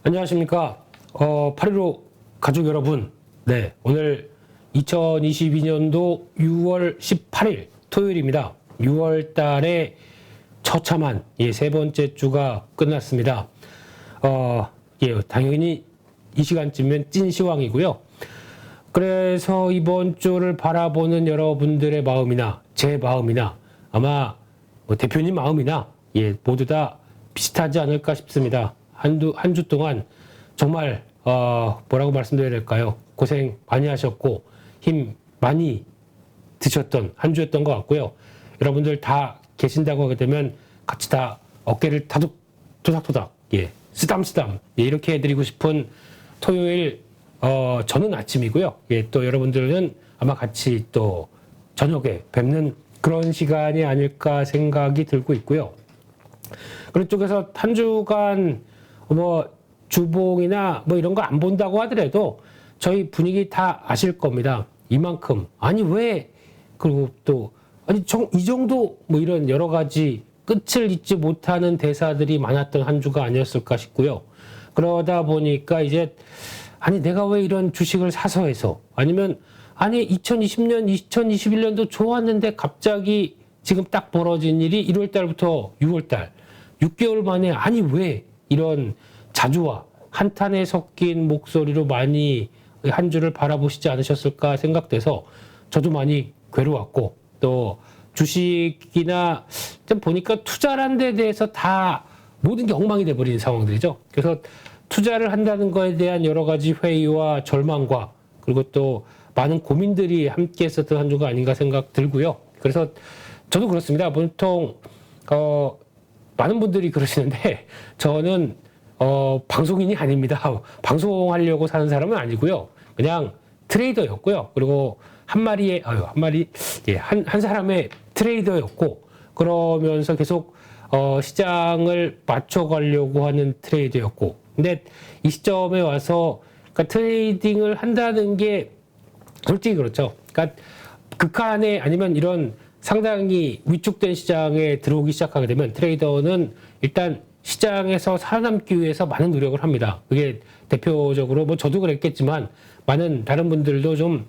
안녕하십니까. 8.15 가족 여러분. 네, 오늘 2022년도 6월 18일 토요일입니다. 6월 달에 처참한 세 번째 주가 끝났습니다. 당연히 이 시간쯤이면 찐 시황이고요. 그래서 이번 주를 바라보는 여러분들의 마음이나 제 마음이나 아마 대표님 마음이나 모두 다 비슷하지 않을까 싶습니다. 한 주 동안 정말 뭐라고 말씀드려야 될까요? 고생 많이 하셨고 힘 많이 드셨던 한 주였던 것 같고요. 여러분들 다 계신다고 하게 되면 같이 다 어깨를 토닥토닥 쓰담쓰담 이렇게 해드리고 싶은 토요일 저는 아침이고요. 또 여러분들은 아마 같이 또 저녁에 뵙는 그런 시간이 아닐까 생각이 들고 있고요. 그런 쪽에서 한 주간 주봉이나 이런 거 안 본다고 하더라도 저희 분위기 다 아실 겁니다. 이만큼 아니 왜 그리고 또 아니 이 정도 이런 여러 가지 끝을 잇지 못하는 대사들이 많았던 한 주가 아니었을까 싶고요. 그러다 보니까 이제 아니 내가 왜 이런 주식을 사서 해서 아니면 아니 2020년 2021년도 좋았는데 갑자기 지금 딱 벌어진 일이 1월 달부터 6월 달 6개월 만에 아니 왜 이런 자주와 한탄에 섞인 목소리로 많이 한 주를 바라보시지 않으셨을까 생각돼서 저도 많이 괴로웠고 또 주식이나 좀 보니까 투자란 데 대해서 다 모든 게 엉망이 돼버린 상황들이죠. 그래서 투자를 한다는 거에 대한 여러 가지 회의와 절망과 그리고 또 많은 고민들이 함께 있었던 한 주가 아닌가 생각 들고요. 그래서 저도 그렇습니다. 보통 많은 분들이 그러시는데 저는 방송인이 아닙니다. 방송하려고 사는 사람은 아니고요. 그냥 트레이더였고요. 그리고 한 사람의 트레이더였고 그러면서 계속 시장을 맞춰가려고 하는 트레이더였고 근데 이 시점에 와서 그러니까 트레이딩을 한다는 게 솔직히 그렇죠. 그러니까 극한에 아니면 이런 상당히 위축된 시장에 들어오기 시작하게 되면 트레이더는 일단 시장에서 살아남기 위해서 많은 노력을 합니다. 그게 대표적으로 저도 그랬겠지만 많은 다른 분들도 좀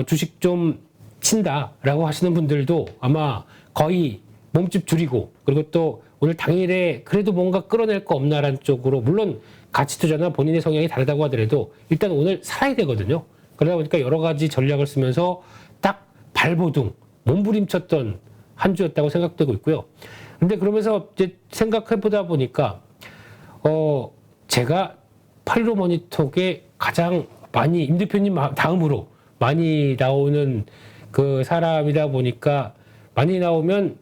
주식 좀 친다라고 하시는 분들도 아마 거의 몸집 줄이고 그리고 또 오늘 당일에 그래도 뭔가 끌어낼 거 없나라는 쪽으로 물론 가치 투자나 본인의 성향이 다르다고 하더라도 일단 오늘 살아야 되거든요. 그러다 보니까 여러 가지 전략을 쓰면서 딱 발버둥 몸부림쳤던 한 주였다고 생각되고 있고요. 근데 그러면서 이제 생각해보다 보니까, 제가 8.15 머니톡에 가장 많이, 임 대표님 다음으로 많이 나오는 그 사람이다 보니까 많이 나오면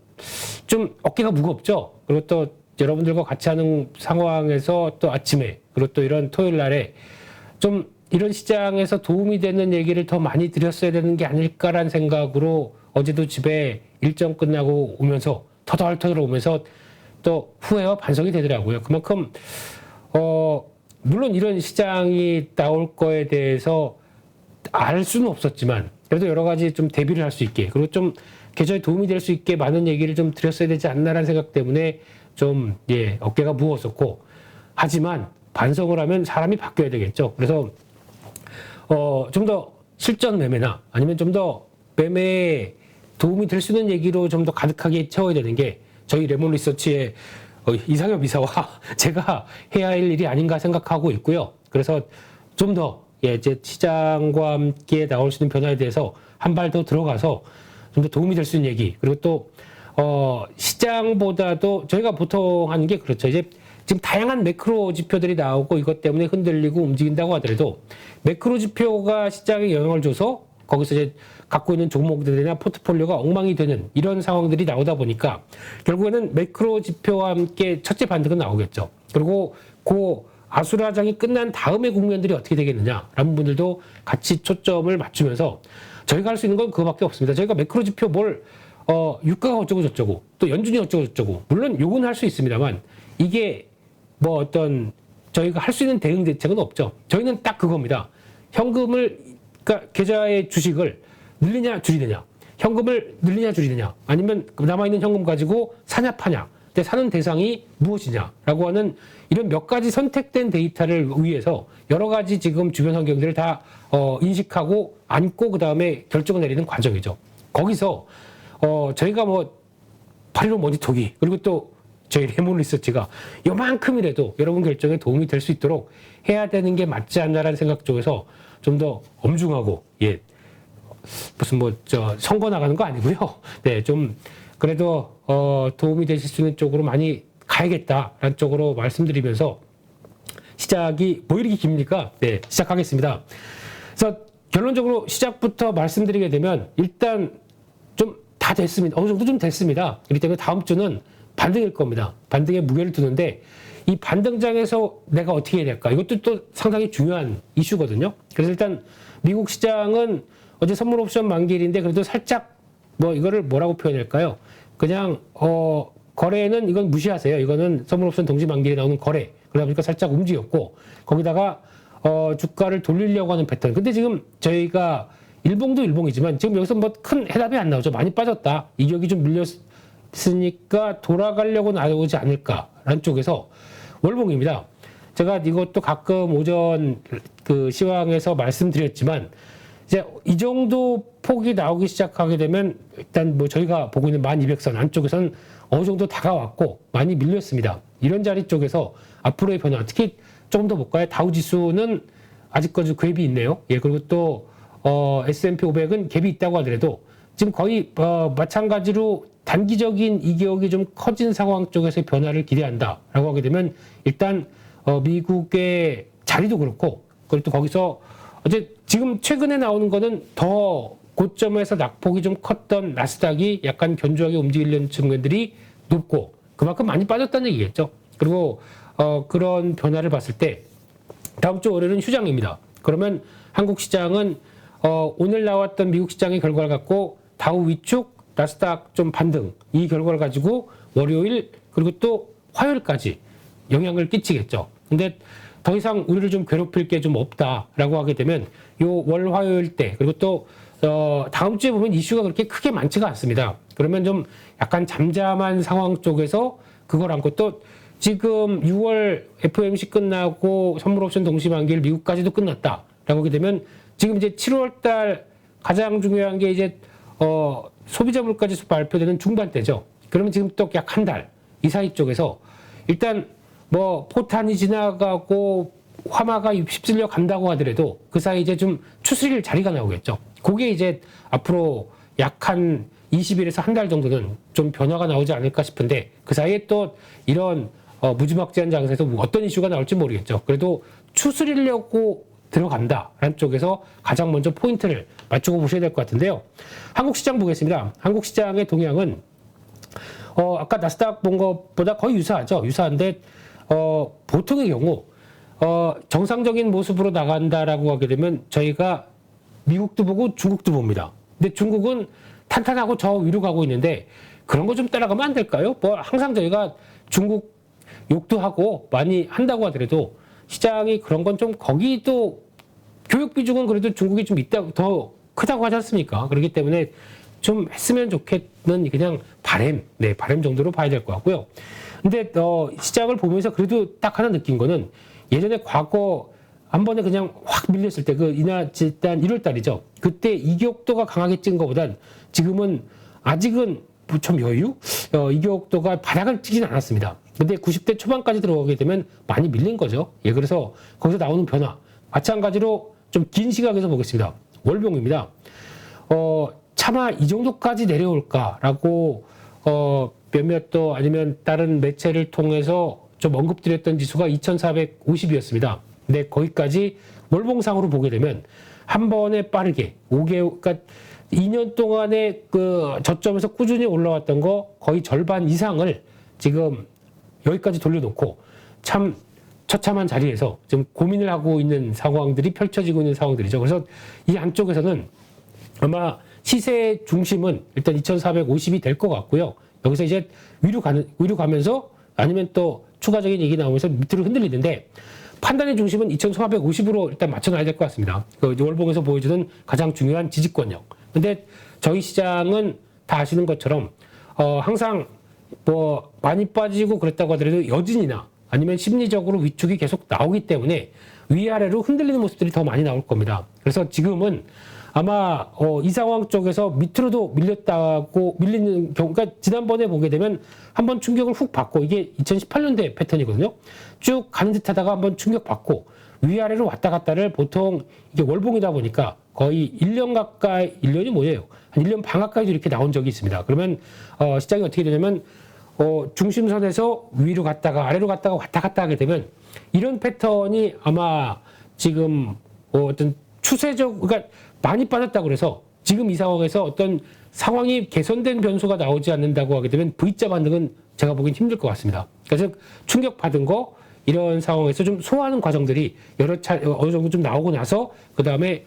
좀 어깨가 무겁죠? 그리고 또 여러분들과 같이 하는 상황에서 또 아침에, 그리고 또 이런 토요일 날에 좀 이런 시장에서 도움이 되는 얘기를 더 많이 드렸어야 되는 게 아닐까라는 생각으로 어제도 집에 일정 끝나고 오면서 터덜터덜 오면서 또 후회와 반성이 되더라고요. 그만큼 물론 이런 시장이 나올 거에 대해서 알 수는 없었지만 그래도 여러 가지 좀 대비를 할 수 있게 그리고 좀 계좌에 도움이 될 수 있게 많은 얘기를 좀 드렸어야 되지 않나라는 생각 때문에 좀 어깨가 무거웠었고 하지만 반성을 하면 사람이 바뀌어야 되겠죠. 그래서 좀 더 실전 매매나 아니면 좀 더 매매에 도움이 될 수 있는 얘기로 좀 더 가득하게 채워야 되는 게 저희 레몬 리서치의 이상엽 이사와 제가 해야 할 일이 아닌가 생각하고 있고요. 그래서 좀 더 이제 시장과 함께 나올 수 있는 변화에 대해서 한 발 더 들어가서 좀 더 도움이 될 수 있는 얘기 그리고 또 시장보다도 저희가 보통 하는 게 그렇죠. 이제 지금 다양한 매크로 지표들이 나오고 이것 때문에 흔들리고 움직인다고 하더라도 매크로 지표가 시장에 영향을 줘서 거기서 이제 갖고 있는 종목들이나 포트폴리오가 엉망이 되는 이런 상황들이 나오다 보니까 결국에는 매크로 지표와 함께 첫째 반등은 나오겠죠. 그리고 그 아수라장이 끝난 다음에 국면들이 어떻게 되겠느냐라는 분들도 같이 초점을 맞추면서 저희가 할 수 있는 건 그거밖에 없습니다. 저희가 매크로 지표 유가가 어쩌고 저쩌고 또 연준이 어쩌고 저쩌고 물론 요건 할 수 있습니다만 이게 저희가 할 수 있는 대응 대책은 없죠. 저희는 딱 그겁니다. 그러니까 계좌의 주식을 늘리냐 줄이느냐 현금을 늘리냐 줄이느냐 아니면 남아있는 현금 가지고 사냐 파냐 때 사는 대상이 무엇이냐라고 하는 이런 몇 가지 선택된 데이터를 위해서 여러 가지 지금 주변 환경들을 다 인식하고 안고 그 다음에 결정을 내리는 과정이죠. 거기서 저희가 뭐 8.15 모니터기 그리고 또 저희 레몬 리서치가 요만큼이라도 여러분 결정에 도움이 될 수 있도록 해야 되는 게 맞지 않나라는 생각 쪽에서 좀 더 엄중하고 무슨 선거 나가는 거 아니고요. 네, 좀 그래도 도움이 되실 수 있는 쪽으로 많이 가야겠다라는 쪽으로 말씀드리면서 시작이 뭐 이렇게 깁니까? 네, 시작하겠습니다. 그래서 결론적으로 시작부터 말씀드리게 되면 일단 좀 다 됐습니다. 어느 정도 좀 됐습니다. 그렇기 때문에 다음 주는 반등일 겁니다. 반등에 무게를 두는데 이 반등장에서 내가 어떻게 해야 될까? 이것도 또 상당히 중요한 이슈거든요. 그래서 일단 미국 시장은 어제 선물 옵션 만기일인데 그래도 살짝 이거를 뭐라고 표현할까요? 그냥 거래는 이건 무시하세요. 이거는 선물 옵션 동시 만기일에 나오는 거래. 그러다 보니까 살짝 움직였고 거기다가 주가를 돌리려고 하는 패턴. 근데 지금 저희가 일봉도 일봉이지만 지금 여기서 큰 해답이 안 나오죠. 많이 빠졌다. 이격이 좀 밀렸으니까 돌아가려고 나오지 않을까라는 쪽에서 월봉입니다. 제가 이것도 가끔 오전 그 시황에서 말씀드렸지만 이제 이 정도 폭이 나오기 시작하게 되면 일단 저희가 보고 있는 1200선 안쪽에서는 어느 정도 다가왔고 많이 밀렸습니다. 이런 자리 쪽에서 앞으로의 변화 특히 조금 더 볼까요? 다우 지수는 아직까지 갭이 있네요. 그리고 또 S&P 500은 갭이 있다고 하더라도 지금 거의 마찬가지로 단기적인 이격이 좀 커진 상황 쪽에서의 변화를 기대한다라고 하게 되면 일단 미국의 자리도 그렇고 그리고 또 거기서 어제 지금 최근에 나오는 거는 더 고점에서 낙폭이 좀 컸던 나스닥이 약간 견조하게 움직이려는 측면들이 높고 그만큼 많이 빠졌다는 얘기겠죠. 그리고 그런 변화를 봤을 때 다음 주 월요일은 휴장입니다. 그러면 한국 시장은 오늘 나왔던 미국 시장의 결과를 갖고 다우 위축, 나스닥 좀 반등 이 결과를 가지고 월요일 그리고 또 화요일까지 영향을 끼치겠죠. 근데 더 이상 우리를 좀 괴롭힐 게 좀 없다라고 하게 되면 요 월 화요일 때 그리고 또 다음 주에 보면 이슈가 그렇게 크게 많지가 않습니다. 그러면 좀 약간 잠잠한 상황 쪽에서 그걸 안고 또 지금 6월 FOMC 끝나고 선물 옵션 동시 만기일 미국까지도 끝났다라고 하게 되면 지금 이제 7월 달 가장 중요한 게 이제 소비자 물가지수 발표되는 중반 때죠. 그러면 지금 또 약 한 달 이 사이 쪽에서 일단 포탄이 지나가고 화마가 휩쓸려 간다고 하더라도 그 사이 이제 좀 추스릴 자리가 나오겠죠. 그게 이제 앞으로 약 한 20일에서 한 달 정도는 좀 변화가 나오지 않을까 싶은데 그 사이에 또 이런 무지막지한 장세에서 어떤 이슈가 나올지 모르겠죠. 그래도 추스리려고 들어간다라는 쪽에서 가장 먼저 포인트를 맞추고 보셔야 될 것 같은데요. 한국 시장 보겠습니다. 한국 시장의 동향은 아까 나스닥 본 것보다 거의 유사하죠. 유사한데 보통의 경우 정상적인 모습으로 나간다라고 하게 되면 저희가 미국도 보고 중국도 봅니다. 근데 중국은 탄탄하고 저 위로 가고 있는데 그런 거 좀 따라가면 안 될까요? 항상 저희가 중국 욕도 하고 많이 한다고 하더라도 시장이 그런 건 좀 거기도 교육 비중은 그래도 중국이 좀 더 크다고 하지 않습니까? 그렇기 때문에 좀 했으면 좋겠는 그냥 바람 정도로 봐야 될 것 같고요. 근데 시장을 보면서 그래도 딱 하나 느낀 거는 예전에 과거 한 번에 그냥 확 밀렸을 때 일단 1월 달이죠. 그때 이격도가 강하게 찐 것보단 지금은 아직은 좀 여유? 이격도가 바닥을 찍진 않았습니다. 근데 90대 초반까지 들어가게 되면 많이 밀린 거죠. 그래서 거기서 나오는 변화. 마찬가지로 좀 긴 시각에서 보겠습니다. 월봉입니다. 차마 이 정도까지 내려올까라고 몇몇 또 아니면 다른 매체를 통해서 좀 언급드렸던 지수가 2450이었습니다. 근데 거기까지 월봉상으로 보게 되면 한 번에 빠르게 5개월, 그러니까 2년 동안의 그 저점에서 꾸준히 올라왔던 거 거의 절반 이상을 지금 여기까지 돌려놓고 참 처참한 자리에서 지금 고민을 하고 있는 상황들이 펼쳐지고 있는 상황들이죠. 그래서 이 안쪽에서는 아마 시세 중심은 일단 2450이 될 것 같고요. 여기서 이제 위로 가면서 아니면 또 추가적인 얘기 나오면서 밑으로 흔들리는데 판단의 중심은 2450으로 일단 맞춰놔야 될 것 같습니다. 그 월봉에서 보여주는 가장 중요한 지지권력. 근데 저희 시장은 다 아시는 것처럼 항상 뭐 많이 빠지고 그랬다고 하더라도 여진이나 아니면 심리적으로 위축이 계속 나오기 때문에 위아래로 흔들리는 모습들이 더 많이 나올 겁니다. 그래서 지금은 아마 이 상황 쪽에서 밑으로도 밀리는 경우, 그러니까 지난번에 보게 되면 한번 충격을 훅 받고, 이게 2018년대 패턴이거든요. 쭉 가는 듯 하다가 한번 충격 받고 위아래로 왔다 갔다를, 보통 이게 월봉이다 보니까 거의 1년 가까이, 1년이 뭐예요? 한 1년 반 가까이도 이렇게 나온 적이 있습니다. 그러면 시장이 어떻게 되냐면 중심선에서 위로 갔다가 아래로 갔다가 왔다 갔다 하게 되면, 이런 패턴이 아마 지금 어떤 추세적, 그러니까 많이 빠졌다고 그래서 지금 이 상황에서 어떤 상황이 개선된 변수가 나오지 않는다고 하게 되면 V자 반등은 제가 보기엔 힘들 것 같습니다. 그래서 충격 받은 거, 이런 상황에서 좀 소화하는 과정들이 여러 어느 정도 좀 나오고 나서, 그 다음에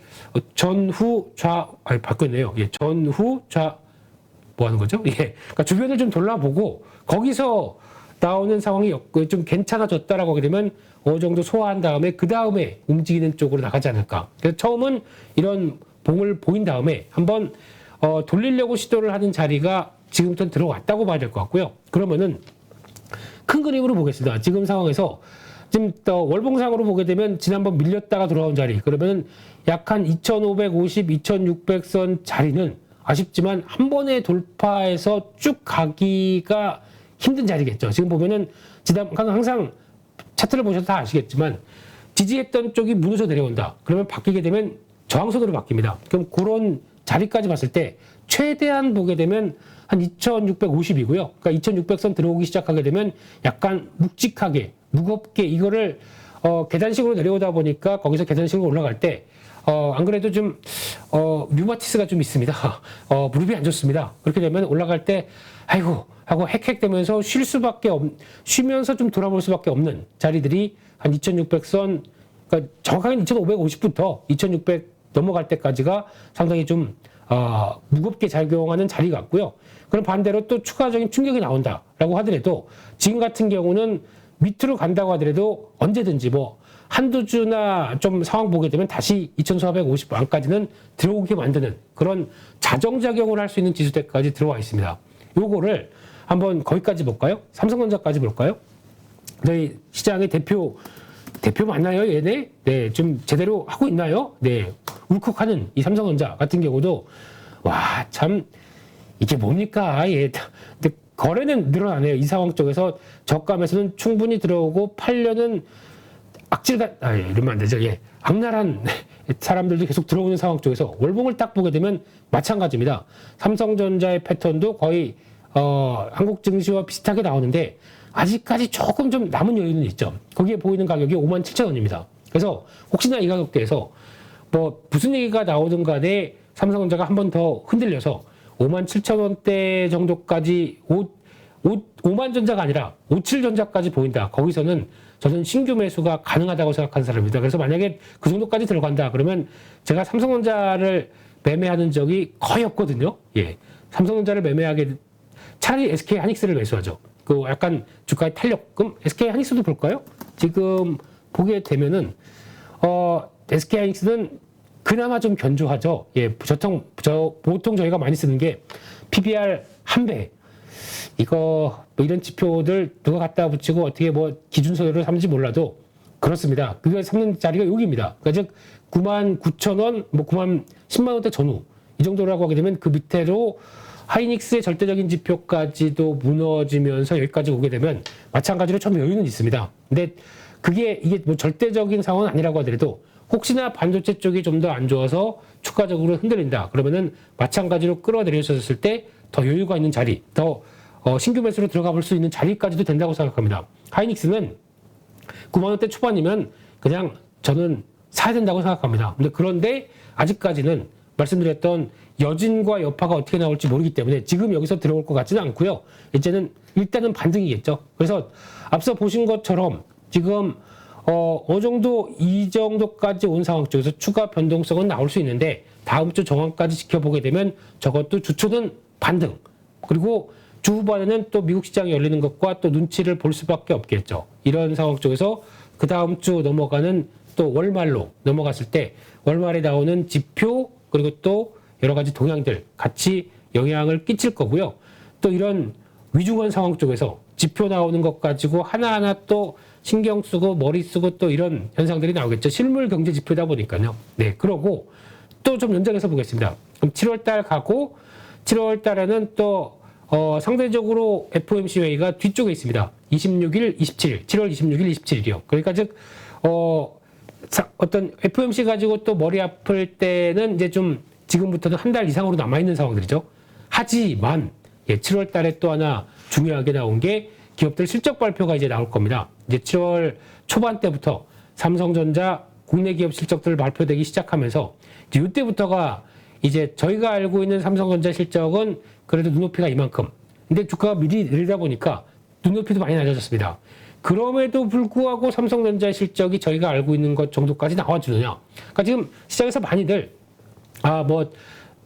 바뀌었네요. 예, 전후 좌 뭐 하는 거죠? 예, 그러니까 주변을 좀 돌아보고 거기서 나오는 상황이 좀 괜찮아졌다라고 하게 되면 어느 정도 소화한 다음에 그 다음에 움직이는 쪽으로 나가지 않을까. 그래서 처음은 이런 봉을 보인 다음에 한번 돌리려고 시도를 하는 자리가 지금부터 들어왔다고 봐야 될 것 같고요. 그러면은 큰 그림으로 보겠습니다. 지금 상황에서 지금 월봉상으로 보게 되면 지난번 밀렸다가 돌아온 자리, 그러면 약 한 2550, 2600선 자리는 아쉽지만 한 번에 돌파해서 쭉 가기가 힘든 자리겠죠. 지금 보면은 항상 차트를 보셔서 다 아시겠지만 지지했던 쪽이 무너져 내려온다. 그러면 바뀌게 되면 저항선으로 바뀝니다. 그럼 그런 자리까지 봤을 때 최대한 보게 되면 한 2650이고요. 그러니까 2600선 들어오기 시작하게 되면 약간 묵직하게, 무겁게 이거를 계단식으로 내려오다 보니까 거기서 계단식으로 올라갈 때 안 그래도 좀 류마티스가 좀 있습니다. 무릎이 안 좋습니다. 그렇게 되면 올라갈 때 아이고 하고 헥헥대면서 쉬면서 좀 돌아볼 수밖에 없는 자리들이 한 2600선, 그러니까 정확하게는 2550부터 2600 넘어갈 때까지가 상당히 좀 무겁게 작용하는 자리 같고요. 그럼 반대로 또 추가적인 충격이 나온다라고 하더라도 지금 같은 경우는 밑으로 간다고 하더라도 언제든지 뭐 한두 주나 좀 상황 보게 되면 다시 2450안까지는 들어오게 만드는 그런 자정작용을 할 수 있는 지수대까지 들어와 있습니다. 요거를 한번 거기까지 볼까요? 삼성전자까지 볼까요? 저희 시장의 대표 맞나요, 얘네? 네, 좀 제대로 하고 있나요? 네, 울컥하는 이 삼성전자 같은 경우도 와, 참 이게 뭡니까? 예, 근데 거래는 늘어나네요. 이 상황 쪽에서 저감에서는 충분히 들어오고 팔려는 이러면 안 되죠. 예, 악랄한 사람들도 계속 들어오는 상황 쪽에서 월봉을 딱 보게 되면 마찬가지입니다. 삼성전자의 패턴도 거의 한국 증시와 비슷하게 나오는데 아직까지 조금 좀 남은 여유는 있죠. 거기에 보이는 가격이 57,000원입니다. 그래서 혹시나 이 가격대에서 뭐 무슨 얘기가 나오든 간에 삼성전자가 한 번 더 흔들려서 57,000원대 정도까지 5만전자가 아니라 57전자까지 보인다. 거기서는 저는 신규 매수가 가능하다고 생각하는 사람입니다. 그래서 만약에 그 정도까지 들어간다 그러면 제가 삼성전자를 매매하는 적이 거의 없거든요. 예, 삼성전자를 매매하게 차라리 SK 하이닉스를 매수하죠. 그 약간 주가의 탄력금, SK 하이닉스도 볼까요? 지금 보게 되면은 SK 하이닉스는 그나마 좀 견조하죠. 예, 보통 저희가 많이 쓰는 게 PBR 1배. 이거 뭐 이런 지표들 누가 갖다 붙이고 어떻게 뭐 기준선으로 삼는지 몰라도 그렇습니다. 그게 삼는 자리가 여기입니다. 그러니까 즉 99,000원, 뭐 10만 원대 전후 이 정도라고 하게 되면 그 밑으로 하이닉스의 절대적인 지표까지도 무너지면서 여기까지 오게 되면 마찬가지로 좀 여유는 있습니다. 근데 이게 뭐 절대적인 상황은 아니라고 하더라도 혹시나 반도체 쪽이 좀 더 안 좋아서 추가적으로 흔들린다. 그러면은 마찬가지로 끌어내려졌을 때 더 여유가 있는 자리, 더 신규 매수로 들어가 볼 수 있는 자리까지도 된다고 생각합니다. 하이닉스는 9만 원대 초반이면 그냥 저는 사야 된다고 생각합니다. 그런데 아직까지는 말씀드렸던 여진과 여파가 어떻게 나올지 모르기 때문에 지금 여기서 들어올 것 같지는 않고요. 일단은 반등이겠죠. 그래서 앞서 보신 것처럼 지금 어느 정도 이 정도까지 온 상황 쪽에서 추가 변동성은 나올 수 있는데 다음 주 정황까지 지켜보게 되면 저것도 주초는 반등, 그리고 주 후반에는 또 미국 시장이 열리는 것과 또 눈치를 볼 수밖에 없겠죠. 이런 상황 쪽에서 그 다음 주 넘어가는 또 월말로 넘어갔을 때 월말에 나오는 지표 그리고 또 여러 가지 동향들 같이 영향을 끼칠 거고요. 또 이런 위중한 상황 쪽에서 지표 나오는 것 가지고 하나하나 또 신경 쓰고 머리 쓰고 또 이런 현상들이 나오겠죠. 실물 경제 지표다 보니까요. 네, 그러고 또 좀 연장해서 보겠습니다. 그럼 7월 달 가고 7월 달에는 또 상대적으로 FOMC 회의가 뒤쪽에 있습니다. 26일, 27일, 7월 26일, 27일이요. 그러니까 즉 어떤 FOMC 가지고 또 머리 아플 때는 이제 좀 지금부터는 한 달 이상으로 남아있는 상황들이죠. 하지만 7월 달에 또 하나 중요하게 나온 게 기업들 실적 발표가 이제 나올 겁니다. 이제 7월 초반 때부터 삼성전자 국내 기업 실적들 발표되기 시작하면서 이제 이때부터가 이제 저희가 알고 있는 삼성전자 실적은 그래도 눈높이가 이만큼. 근데 주가가 미리 내리다 보니까 눈높이도 많이 낮아졌습니다. 그럼에도 불구하고 삼성전자 실적이 저희가 알고 있는 것 정도까지 나와주느냐. 그러니까 지금 시장에서 많이들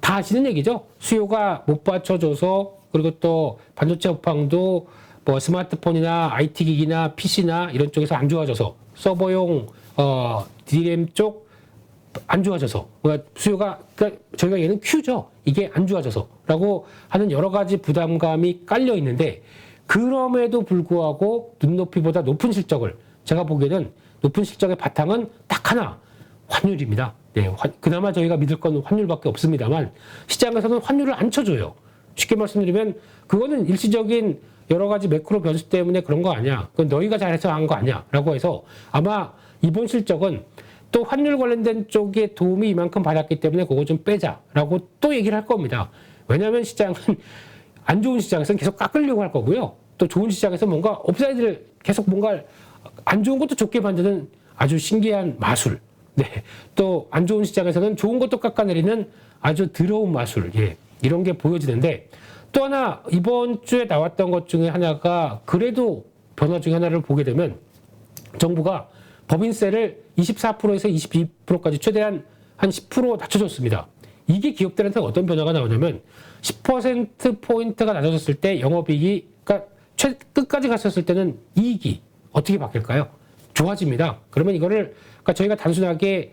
다 아시는 얘기죠. 수요가 못 받쳐줘서 그리고 또 반도체 업황도 뭐 스마트폰이나 IT 기기나 PC나 이런 쪽에서 안 좋아져서 서버용 DRAM 쪽 안 좋아져서 그러니까 수요가 그러니까 저희가 얘는 Q죠. 이게 안 좋아져서라고 하는 여러 가지 부담감이 깔려 있는데 그럼에도 불구하고 눈높이보다 높은 실적을 제가 보기에는 높은 실적의 바탕은 딱 하나 환율입니다. 네, 그나마 저희가 믿을 건 환율밖에 없습니다만 시장에서는 환율을 안 쳐줘요. 쉽게 말씀드리면 그거는 일시적인 여러 가지 매크로 변수 때문에 그런 거 아니야. 그건 너희가 잘해서 한 거 아니야. 라고 해서 아마 이번 실적은 또 환율 관련된 쪽에 도움이 이만큼 받았기 때문에 그거 좀 빼자라고 또 얘기를 할 겁니다. 왜냐하면 시장은 안 좋은 시장에서는 계속 깎으려고 할 거고요. 또 좋은 시장에서 뭔가 업사이드를 계속 뭔가 안 좋은 것도 좋게 만드는 아주 신기한 마술. 네. 또 안 좋은 시장에서는 좋은 것도 깎아내리는 아주 더러운 마술. 예. 이런 게 보여지는데 또 하나 이번 주에 나왔던 것 중에 하나가 그래도 변화 중에 하나를 보게 되면 정부가 법인세를 24%에서 22%까지 최대한 한 10% 낮춰줬습니다. 이게 기업들한테 어떤 변화가 나오냐면 10%포인트가 낮아졌을 때 영업이익이 그러니까 끝까지 갔었을 때는 이익이 어떻게 바뀔까요? 좋아집니다. 그러면 이거를 그러니까 저희가 단순하게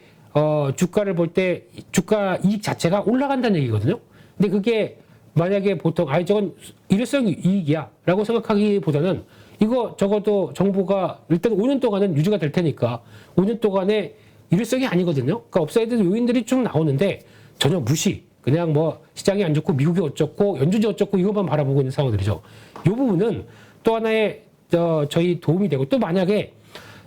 주가를 볼 때 주가 이익 자체가 올라간다는 얘기거든요. 근데 그게 만약에 보통 저건 일회성 이익이야 라고 생각하기보다는 이거 적어도 정부가 일단 5년 동안은 유지가 될 테니까 5년 동안에 일회성이 아니거든요. 그러니까 업사이드 요인들이 쭉 나오는데 전혀 무시. 그냥 뭐 시장이 안 좋고 미국이 어쩌고 연준이 어쩌고 이것만 바라보고 있는 상황들이죠. 이 부분은 또 하나의 저희 도움이 되고 또 만약에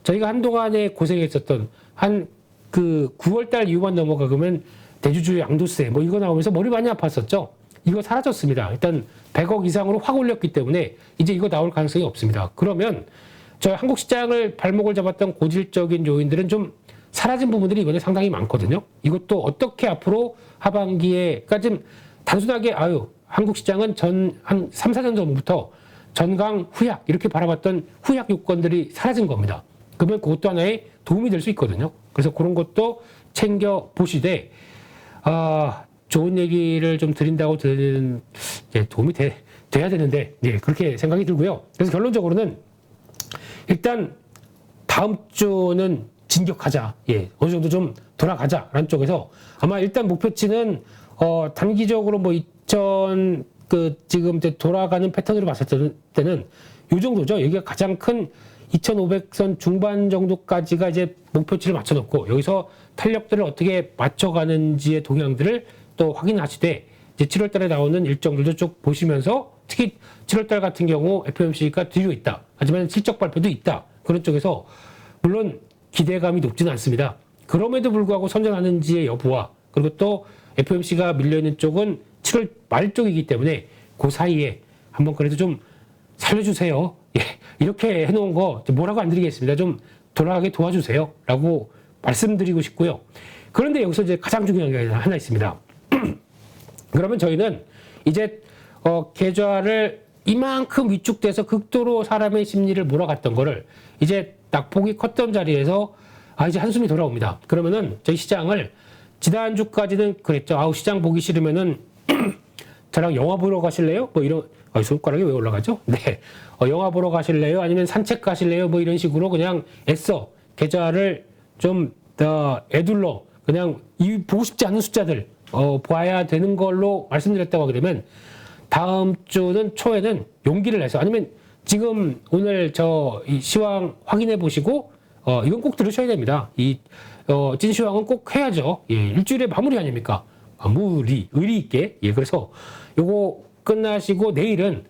저희가 한동안에 고생했었던 한 그 9월달 이후만 넘어가면 대주주 양도세 뭐 이거 나오면서 머리 많이 아팠었죠. 이거 사라졌습니다. 일단 100억 이상으로 확 올렸기 때문에 이제 이거 나올 가능성이 없습니다. 그러면 저희 한국 시장을 발목을 잡았던 고질적인 요인들은 좀 사라진 부분들이 이번에 상당히 많거든요. 이것도 어떻게 앞으로 하반기에 그러니까 좀 단순하게 한국 시장은 한 3, 4년 전부터 전강 후약 이렇게 바라봤던 후약 요건들이 사라진 겁니다. 그러면 그것도 하나의 도움이 될 수 있거든요. 그래서 그런 것도 챙겨 보시되 좋은 얘기를 좀 드린다고 드리는 도움이 돼야 되는데 그렇게 생각이 들고요. 그래서 결론적으로는 일단 다음 주는 진격하자. 어느 정도 좀 돌아가자라는 쪽에서 아마 일단 목표치는 단기적으로 뭐 지금 이제 돌아가는 패턴으로 봤을 때는 이 정도죠. 여기가 가장 큰 2,500선 중반 정도까지가 이제 목표치를 맞춰놓고 여기서 탄력들을 어떻게 맞춰가는지의 동향들을 또 확인하시되 이제 7월 달에 나오는 일정들도 쭉 보시면서 특히 7월 달 같은 경우 FOMC가 뒤로 있다. 하지만 실적 발표도 있다. 그런 쪽에서 물론 기대감이 높지는 않습니다. 그럼에도 불구하고 선전하는지의 여부와 그리고 또 FOMC가 밀려있는 쪽은 7월 말 쪽이기 때문에 그 사이에 한번 그래도 좀 살려주세요. 이렇게 해놓은 거 뭐라고 안 드리겠습니다. 좀 돌아가게 도와주세요. 라고 말씀드리고 싶고요. 그런데 여기서 이제 가장 중요한 게 하나 있습니다. 그러면 저희는 이제 계좌를 이만큼 위축돼서 극도로 사람의 심리를 몰아갔던 거를 이제 낙폭이 컸던 자리에서 이제 한숨이 돌아옵니다. 그러면은 저희 시장을 지난주까지는 그랬죠. 시장 보기 싫으면은 저랑 영화 보러 가실래요? 뭐 이런 손가락이 왜 올라가죠? 네. 영화 보러 가실래요? 아니면 산책 가실래요? 뭐 이런 식으로 그냥 애써 계좌를 좀 애둘러 그냥 보고 싶지 않은 숫자들 봐야 되는 걸로 말씀드렸다고 하게 되면 다음 주는 초에는 용기를 내서 아니면 지금 오늘 이 시황 확인해 보시고 이건 꼭 들으셔야 됩니다. 찐 시황은 꼭 해야죠. 예, 일주일의 마무리 아닙니까? 마무리 의리 있게. 예, 그래서 요거 끝나시고 내일은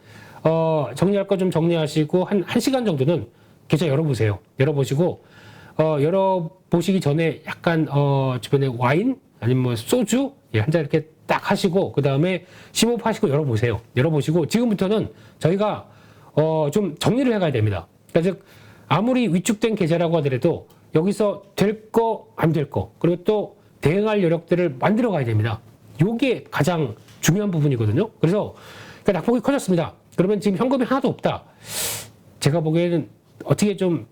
정리할 거 좀 정리하시고 한 1시간 정도는 계좌 열어보세요. 열어보시고 열어보시기 전에 약간 주변에 와인 아니면 뭐 소주 예, 한 잔 이렇게 딱 하시고 그 다음에 심호흡하시고 열어보세요. 열어보시고 지금부터는 저희가 좀 정리를 해가야 됩니다. 그러니까 즉 아무리 위축된 계좌라고 하더라도 여기서 될 거 안 될 거 그리고 또 대응할 여력들을 만들어 가야 됩니다. 요게 가장 중요한 부분이거든요. 그래서 그러니까 낙폭이 커졌습니다. 그러면 지금 현금이 하나도 없다. 제가 보기에는 어떻게 좀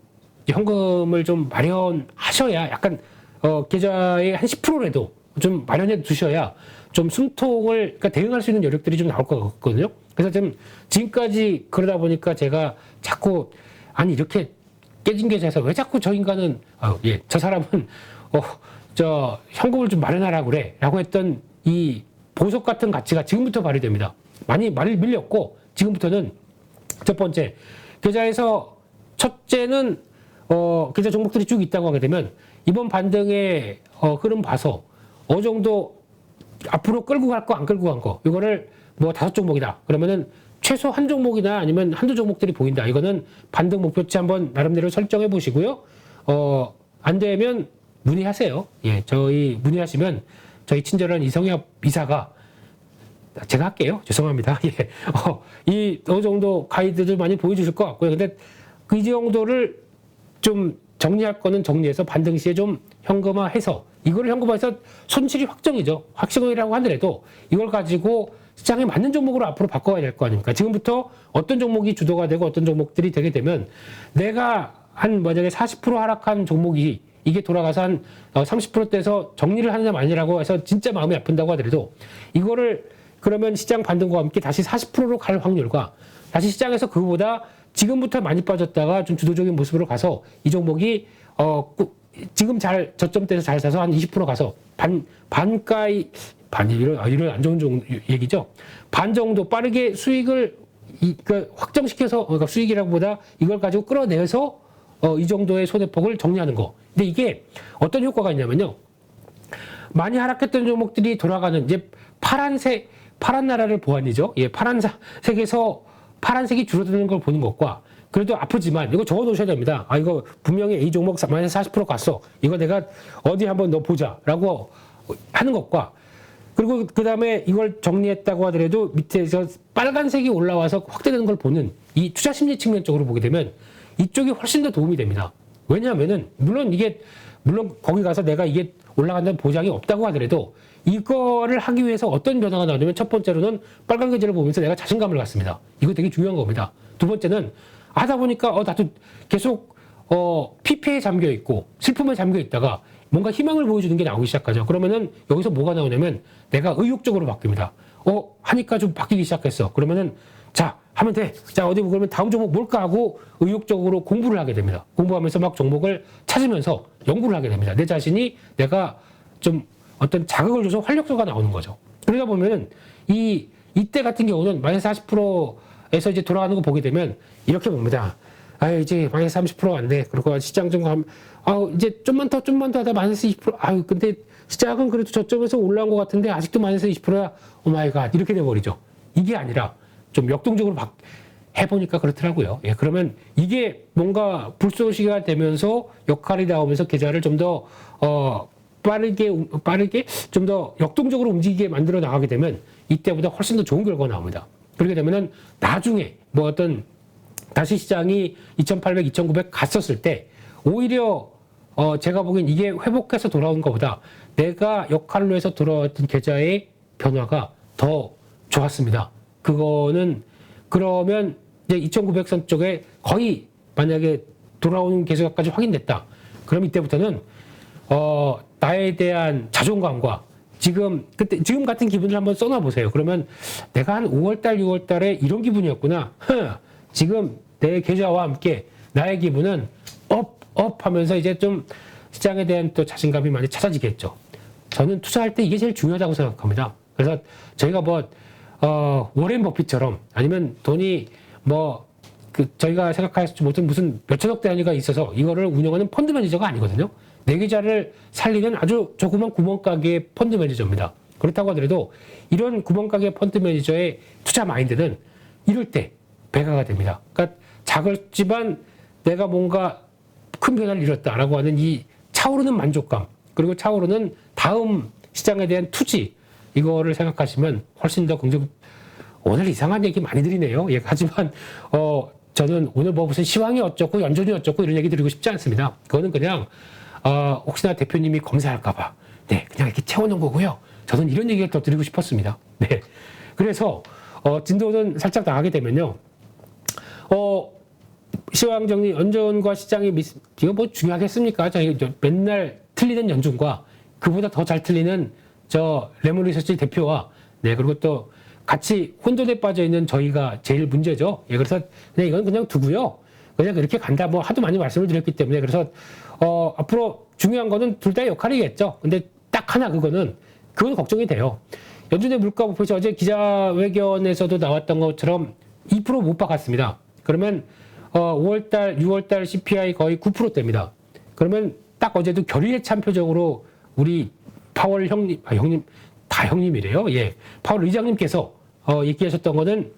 현금을 좀 마련하셔야 약간 계좌의 한 10%라도 좀 마련해 두셔야 좀 숨통을 그러니까 대응할 수 있는 여력들이 좀 나올 것 같거든요. 그래서 지금까지 그러다 보니까 제가 자꾸 아니 이렇게 깨진 계좌에서 왜 자꾸 저 인간은 저 사람은 저 현금을 좀 마련하라고 그래라고 했던 이 보석 같은 가치가 지금부터 발휘됩니다. 많이 밀렸고 지금부터는 첫 번째 계좌에서 첫째는 계좌 종목들이 쭉 있다고 하게 되면 이번 반등의 흐름 봐서 어느 정도 앞으로 끌고 갈 거 안 끌고 간 거 이거를 뭐 5종목이다 그러면은 최소 한 종목이나 아니면 한두 종목들이 보인다 이거는 반등 목표치 한번 나름대로 설정해 보시고요. 안 되면 문의하세요. 예, 저희 문의하시면 저희 친절한 이성엽 이사가 제가 할게요. 죄송합니다. 예, 이 어느 정도 가이드들 많이 보여주실 것 같고요. 근데 그 정도를 좀 정리할 거는 정리해서 반등 시에 좀 현금화해서 이거를 현금화해서 손실이 확정이죠. 확정이라고 하더라도 이걸 가지고 시장에 맞는 종목으로 앞으로 바꿔야 될 거 아닙니까? 지금부터 어떤 종목이 주도가 되고 어떤 종목들이 되게 되면 내가 만약에 40% 하락한 종목이 이게 돌아가서 한 30%대에서 정리를 하느냐 마느냐라고 해서 진짜 마음이 아픈다고 하더라도 이거를 그러면 시장 반등과 함께 다시 40%로 갈 확률과 다시 시장에서 그거보다 지금부터 많이 빠졌다가 좀 주도적인 모습으로 가서 이 종목이 지금 저점대에서 잘 사서 한 20% 가서 반가이 이런 안 좋은 얘기죠. 반 정도 빠르게 수익을 확정시켜서 그러니까 수익이라고보다 이걸 가지고 끌어내서 이 정도의 손해폭을 정리하는 거. 근데 이게 어떤 효과가 있냐면요. 많이 하락했던 종목들이 돌아가는 이제 파란 나라를 보안이죠. 예, 파란색에서 파란색이 줄어드는 걸 보는 것과 그래도 아프지만 이거 적어 놓으셔야 됩니다. 이거 분명히 이 종목 마이너스 40% 갔어. 이거 내가 어디 한번 넣어 보자라고 하는 것과 그리고 그 다음에 이걸 정리했다고 하더라도 밑에서 빨간색이 올라와서 확대되는 걸 보는 이 투자 심리 측면 쪽으로 보게 되면 이쪽이 훨씬 더 도움이 됩니다. 왜냐하면은 물론 거기 가서 내가 이게 올라간다는 보장이 없다고 하더라도 이거를 하기 위해서 어떤 변화가 나오냐면 첫 번째로는 빨간 계절을 보면서 내가 자신감을 갖습니다. 이거 되게 중요한 겁니다. 두 번째는 하다 보니까 나도 계속 피폐에 잠겨 있고 슬픔에 잠겨 있다가 뭔가 희망을 보여주는 게 나오기 시작하죠. 그러면은 여기서 뭐가 나오냐면 내가 의욕적으로 바뀝니다. 하니까 좀 바뀌기 시작했어. 그러면은 자 하면 돼. 자 어디 그러면 다음 종목 뭘까 하고 의욕적으로 공부를 하게 됩니다. 공부하면서 막 종목을 찾으면서 연구를 하게 됩니다. 내 자신이 내가 좀 어떤 자극을 줘서 활력소가 나오는 거죠. 그러다 보면은 이때 같은 경우는 마이너스 40%에서 이제 돌아가는 거 보게 되면 이렇게 봅니다. 이제 마이너스 30% 안 돼. 그리고 시장 좀 가면 이제 좀만 더 하다 마이너스 20%. 근데 시장은 그래도 저점에서 올라온 것 같은데 아직도 마이너스 20%야. 오 마이 갓. 이렇게 돼버리죠. 이게 아니라 좀 역동적으로 해보니까 그렇더라고요. 예, 그러면 이게 뭔가 불쏘시가 되면서 역할이 나오면서 계좌를 좀 더 빠르게 좀 더 역동적으로 움직이게 만들어 나가게 되면 이때보다 훨씬 더 좋은 결과가 나옵니다. 그렇게 되면은 나중에 뭐 어떤 다시 시장이 2,800, 2,900 갔었을 때 오히려 제가 보기엔 이게 회복해서 돌아온 것보다 내가 역할로 해서 돌아왔던 계좌의 변화가 더 좋았습니다. 그거는 그러면 이제 2,900선 쪽에 거의 만약에 돌아오는 계좌까지 확인됐다. 그럼 이때부터는 나에 대한 자존감과 지금 같은 기분을 한번 써놔 보세요. 그러면 내가 한 5월달, 6월달에 이런 기분이었구나. 지금 내 계좌와 함께 나의 기분은 업 하면서 이제 좀 시장에 대한 또 자신감이 많이 찾아지겠죠. 저는 투자할 때 이게 제일 중요하다고 생각합니다. 그래서 저희가 워렌 버핏처럼 아니면 돈이 뭐 저희가 생각하지 못한 무슨 몇천억 단위가 있어서 이거를 운영하는 펀드 매니저가 아니거든요. 내 계좌를 살리는 아주 조그만 구멍가게 펀드 매니저입니다. 그렇다고 하더라도 이런 구멍가게 펀드 매니저의 투자 마인드는 이럴 때 배가가 됩니다. 그러니까 작았지만 내가 뭔가 큰 변화를 이뤘다라고 하는 이 차오르는 만족감, 그리고 차오르는 다음 시장에 대한 투지, 이거를 생각하시면 훨씬 더 긍정. 오늘 이상한 얘기 많이 드리네요. 예, 하지만 저는 오늘 뭐 무슨 시황이 어쩌고 연준이 어쩌고 이런 얘기 드리고 싶지 않습니다. 그거는 그냥 혹시나 대표님이 검사할까봐 네, 그냥 이렇게 채워놓은 거고요. 저는 이런 얘기를 더 드리고 싶었습니다. 네, 그래서 진도는 살짝 나가게 되면요. 시황 정리, 연준과 시장이 이거 뭐 중요하겠습니까? 저희 맨날 틀리는 연준과 그보다 더 잘 틀리는 저 레몬 리서치 대표와 네, 그리고 또 같이 혼돈에 빠져 있는 저희가 제일 문제죠. 예, 그래서 그냥 이건 그냥 두고요. 그냥 그렇게 간다. 뭐 하도 많이 말씀을 드렸기 때문에 그래서 앞으로 중요한 거는 둘 다 역할이겠죠. 근데 딱 하나 그건 걱정이 돼요. 연준의 물가 목표치 어제 기자회견에서도 나왔던 것처럼 2% 못 박았습니다. 그러면 5월달, 6월달 CPI 거의 9%대입니다. 그러면 딱 어제도 결의에 찬 표정으로 우리 파월 형님, 다 형님이래요. 예. 파월 의장님께서 얘기하셨던 거는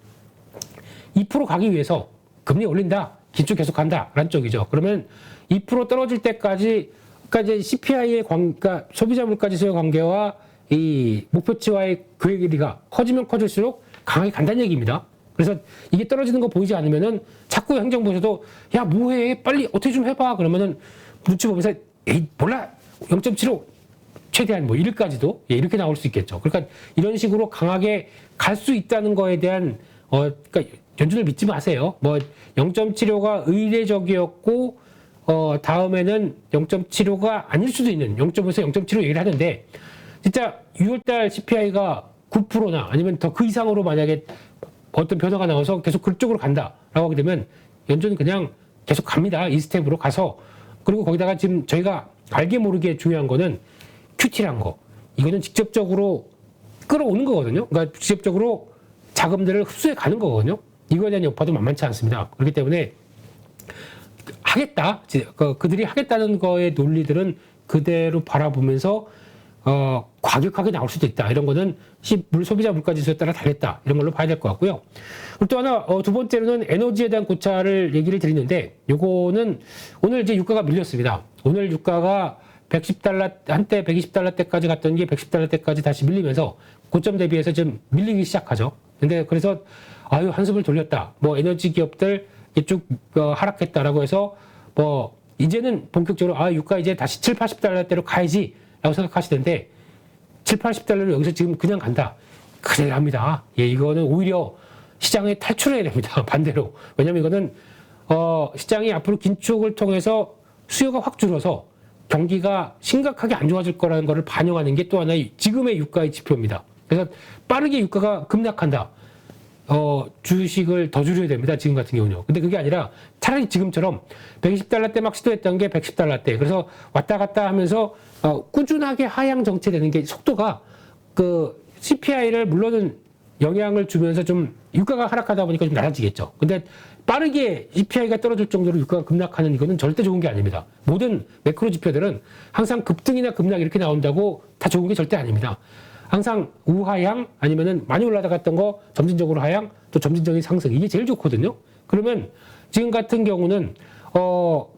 2% 가기 위해서 금리 올린다. 긴축 계속 간다. 라는 쪽이죠. 그러면 2% 떨어질 때까지, 그러니까 이제 CPI의 그러니까 소비자 물가지수의 관계와 이 목표치와의 괴리가 커지면 커질수록 강하게 간다는 얘기입니다. 그래서 이게 떨어지는 거 보이지 않으면은 자꾸 행정부에서도 야, 뭐해? 빨리 어떻게 좀 해봐. 그러면은 눈치 보면서 에이, 몰라. 0.75. 최대한 뭐 1까지도 예, 이렇게 나올 수 있겠죠. 그러니까 이런 식으로 강하게 갈 수 있다는 거에 대한 그러니까 연준을 믿지 마세요. 뭐 0.75가 의례적이었고 다음에는 0.75가 아닐 수도 있는 0.5에서 0.75 얘기를 하는데 진짜 6월달 CPI가 9%나 아니면 더 그 이상으로 만약에 어떤 변화가 나와서 계속 그쪽으로 간다라고 하게 되면 연준은 그냥 계속 갑니다. 이 스텝으로 가서 그리고 거기다가 지금 저희가 알게 모르게 중요한 거는 QT란 거. 이거는 직접적으로 끌어오는 거거든요. 그러니까 직접적으로 자금들을 흡수해 가는 거거든요. 이거에 대한 여파도 만만치 않습니다. 그렇기 때문에 하겠다. 그들이 하겠다는 거의 논리들은 그대로 바라보면서 과격하게 나올 수도 있다. 이런 거는 소비자 물가지수에 따라 다르겠다. 이런 걸로 봐야 될 것 같고요. 그리고 또 하나 두 번째로는 에너지에 대한 고찰을 얘기를 드리는데 요거는 오늘 이제 유가가 밀렸습니다. 오늘 유가가 110달러, 한때 120달러 때까지 갔던 게 110달러 때까지 다시 밀리면서 고점 대비해서 좀 밀리기 시작하죠. 근데 그래서 아유, 한숨을 돌렸다. 뭐 에너지 기업들 쭉 하락했다라고 해서 뭐 이제는 본격적으로 유가 이제 다시 7, 80달러대로 가야지 라고 생각하시던데 7, 80달러를 여기서 지금 그냥 간다. 큰일 납니다. 예, 이거는 오히려 시장에 탈출해야 됩니다. 반대로. 왜냐면 이거는 시장이 앞으로 긴축을 통해서 수요가 확 줄어서 경기가 심각하게 안 좋아질 거라는 것을 반영하는 게 또 하나의 지금의 유가의 지표입니다. 그래서 빠르게 유가가 급락한다. 주식을 더 줄여야 됩니다. 지금 같은 경우는요. 근데 그게 아니라 차라리 지금처럼 120달러 때 막 시도했던 게 110달러 때. 그래서 왔다 갔다 하면서 꾸준하게 하향 정체되는 게 속도가 그 CPI를 물론은 영향을 주면서 좀 유가가 하락하다 보니까 좀 낮아지겠죠. 근데 빠르게 CPI가 떨어질 정도로 유가가 급락하는 이거는 절대 좋은 게 아닙니다. 모든 매크로 지표들은 항상 급등이나 급락 이렇게 나온다고 다 좋은 게 절대 아닙니다. 항상 우하향 아니면은 많이 올라갔던 거 점진적으로 하향 또 점진적인 상승 이게 제일 좋거든요. 그러면 지금 같은 경우는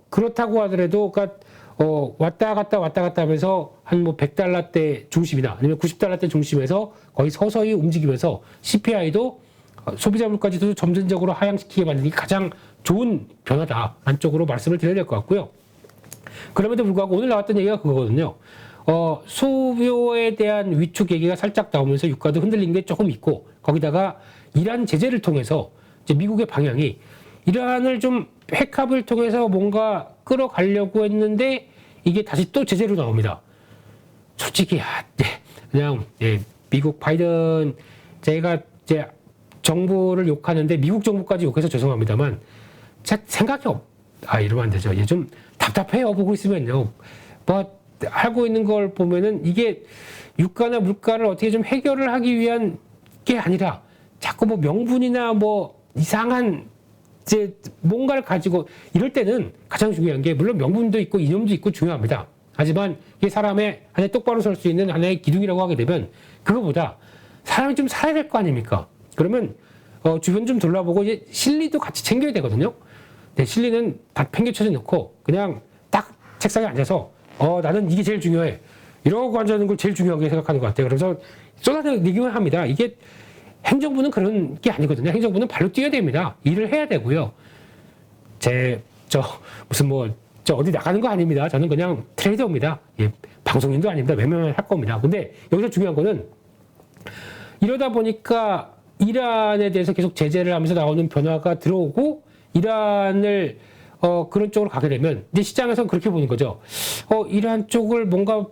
그렇다고 하더라도 그러니까 왔다 갔다 하면서 한 뭐 100달러대 중심이나 아니면 90달러대 중심에서 거의 서서히 움직이면서 CPI도 소비자 물가지도 점진적으로 하향시키게 만드는 게 가장 좋은 변화다. 안쪽으로 말씀을 드려야 될 것 같고요. 그럼에도 불구하고 오늘 나왔던 얘기가 그거거든요. 수요에 대한 위축 얘기가 살짝 나오면서 유가도 흔들린 게 조금 있고 거기다가 이란 제재를 통해서 이제 미국의 방향이 이란을 좀 핵합을 통해서 뭔가 끌어가려고 했는데 이게 다시 또 제재로 나옵니다. 솔직히 그냥 미국 바이든 제가 이제 정부를 욕하는데 미국 정부까지 욕해서 죄송합니다만 제 생각이 이러면 안 되죠. 좀 답답해요. 보고 있으면요. 뭐 하고 있는 걸 보면은 이게 유가나 물가를 어떻게 좀 해결을 하기 위한 게 아니라 자꾸 뭐 명분이나 뭐 이상한 이제 뭔가를 가지고 이럴 때는 가장 중요한 게 물론 명분도 있고 이념도 있고 중요합니다. 하지만 이게 사람의 하나의 똑바로 설 수 있는 하나의 기둥이라고 하게 되면 그거보다 사람이 좀 살아야 될 거 아닙니까? 그러면 주변 좀 돌아보고 이제 실리도 같이 챙겨야 되거든요. 네, 실리는 다 팽개쳐져 놓고 그냥 딱 책상에 앉아서 나는 이게 제일 중요해. 이러고 앉아있는 걸 제일 중요하게 생각하는 것 같아요. 그래서 쏟아내기만 합니다. 이게 행정부는 그런 게 아니거든요. 행정부는 발로 뛰어야 됩니다. 일을 해야 되고요. 무슨 어디 나가는 거 아닙니다. 저는 그냥 트레이더입니다. 예, 방송인도 아닙니다. 매매만 할 겁니다. 근데 여기서 중요한 거는 이러다 보니까 이란에 대해서 계속 제재를 하면서 나오는 변화가 들어오고 이란을 그런 쪽으로 가게 되면 이제 시장에서는 그렇게 보는 거죠. 이란 쪽을 뭔가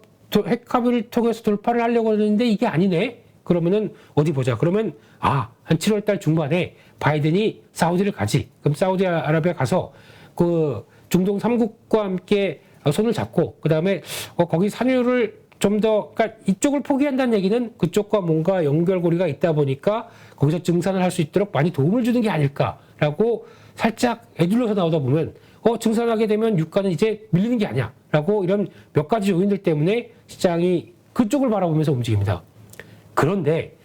핵 합의를 통해서 돌파를 하려고 하는데 이게 아니네. 그러면은 어디 보자. 그러면 한 7월 달 중반에 바이든이 사우디를 가지. 그럼 사우디아라비아 가서 그 중동 3국과 함께 손을 잡고 그다음에 거기 산유를 좀 더 그러니까 이쪽을 포기한다는 얘기는 그쪽과 뭔가 연결고리가 있다 보니까 거기서 증산을 할 수 있도록 많이 도움을 주는 게 아닐까라고 살짝 애둘러서 나오다 보면 증산하게 되면 유가는 이제 밀리는 게 아니야라고 이런 몇 가지 요인들 때문에 시장이 그쪽을 바라보면서 움직입니다. 그런데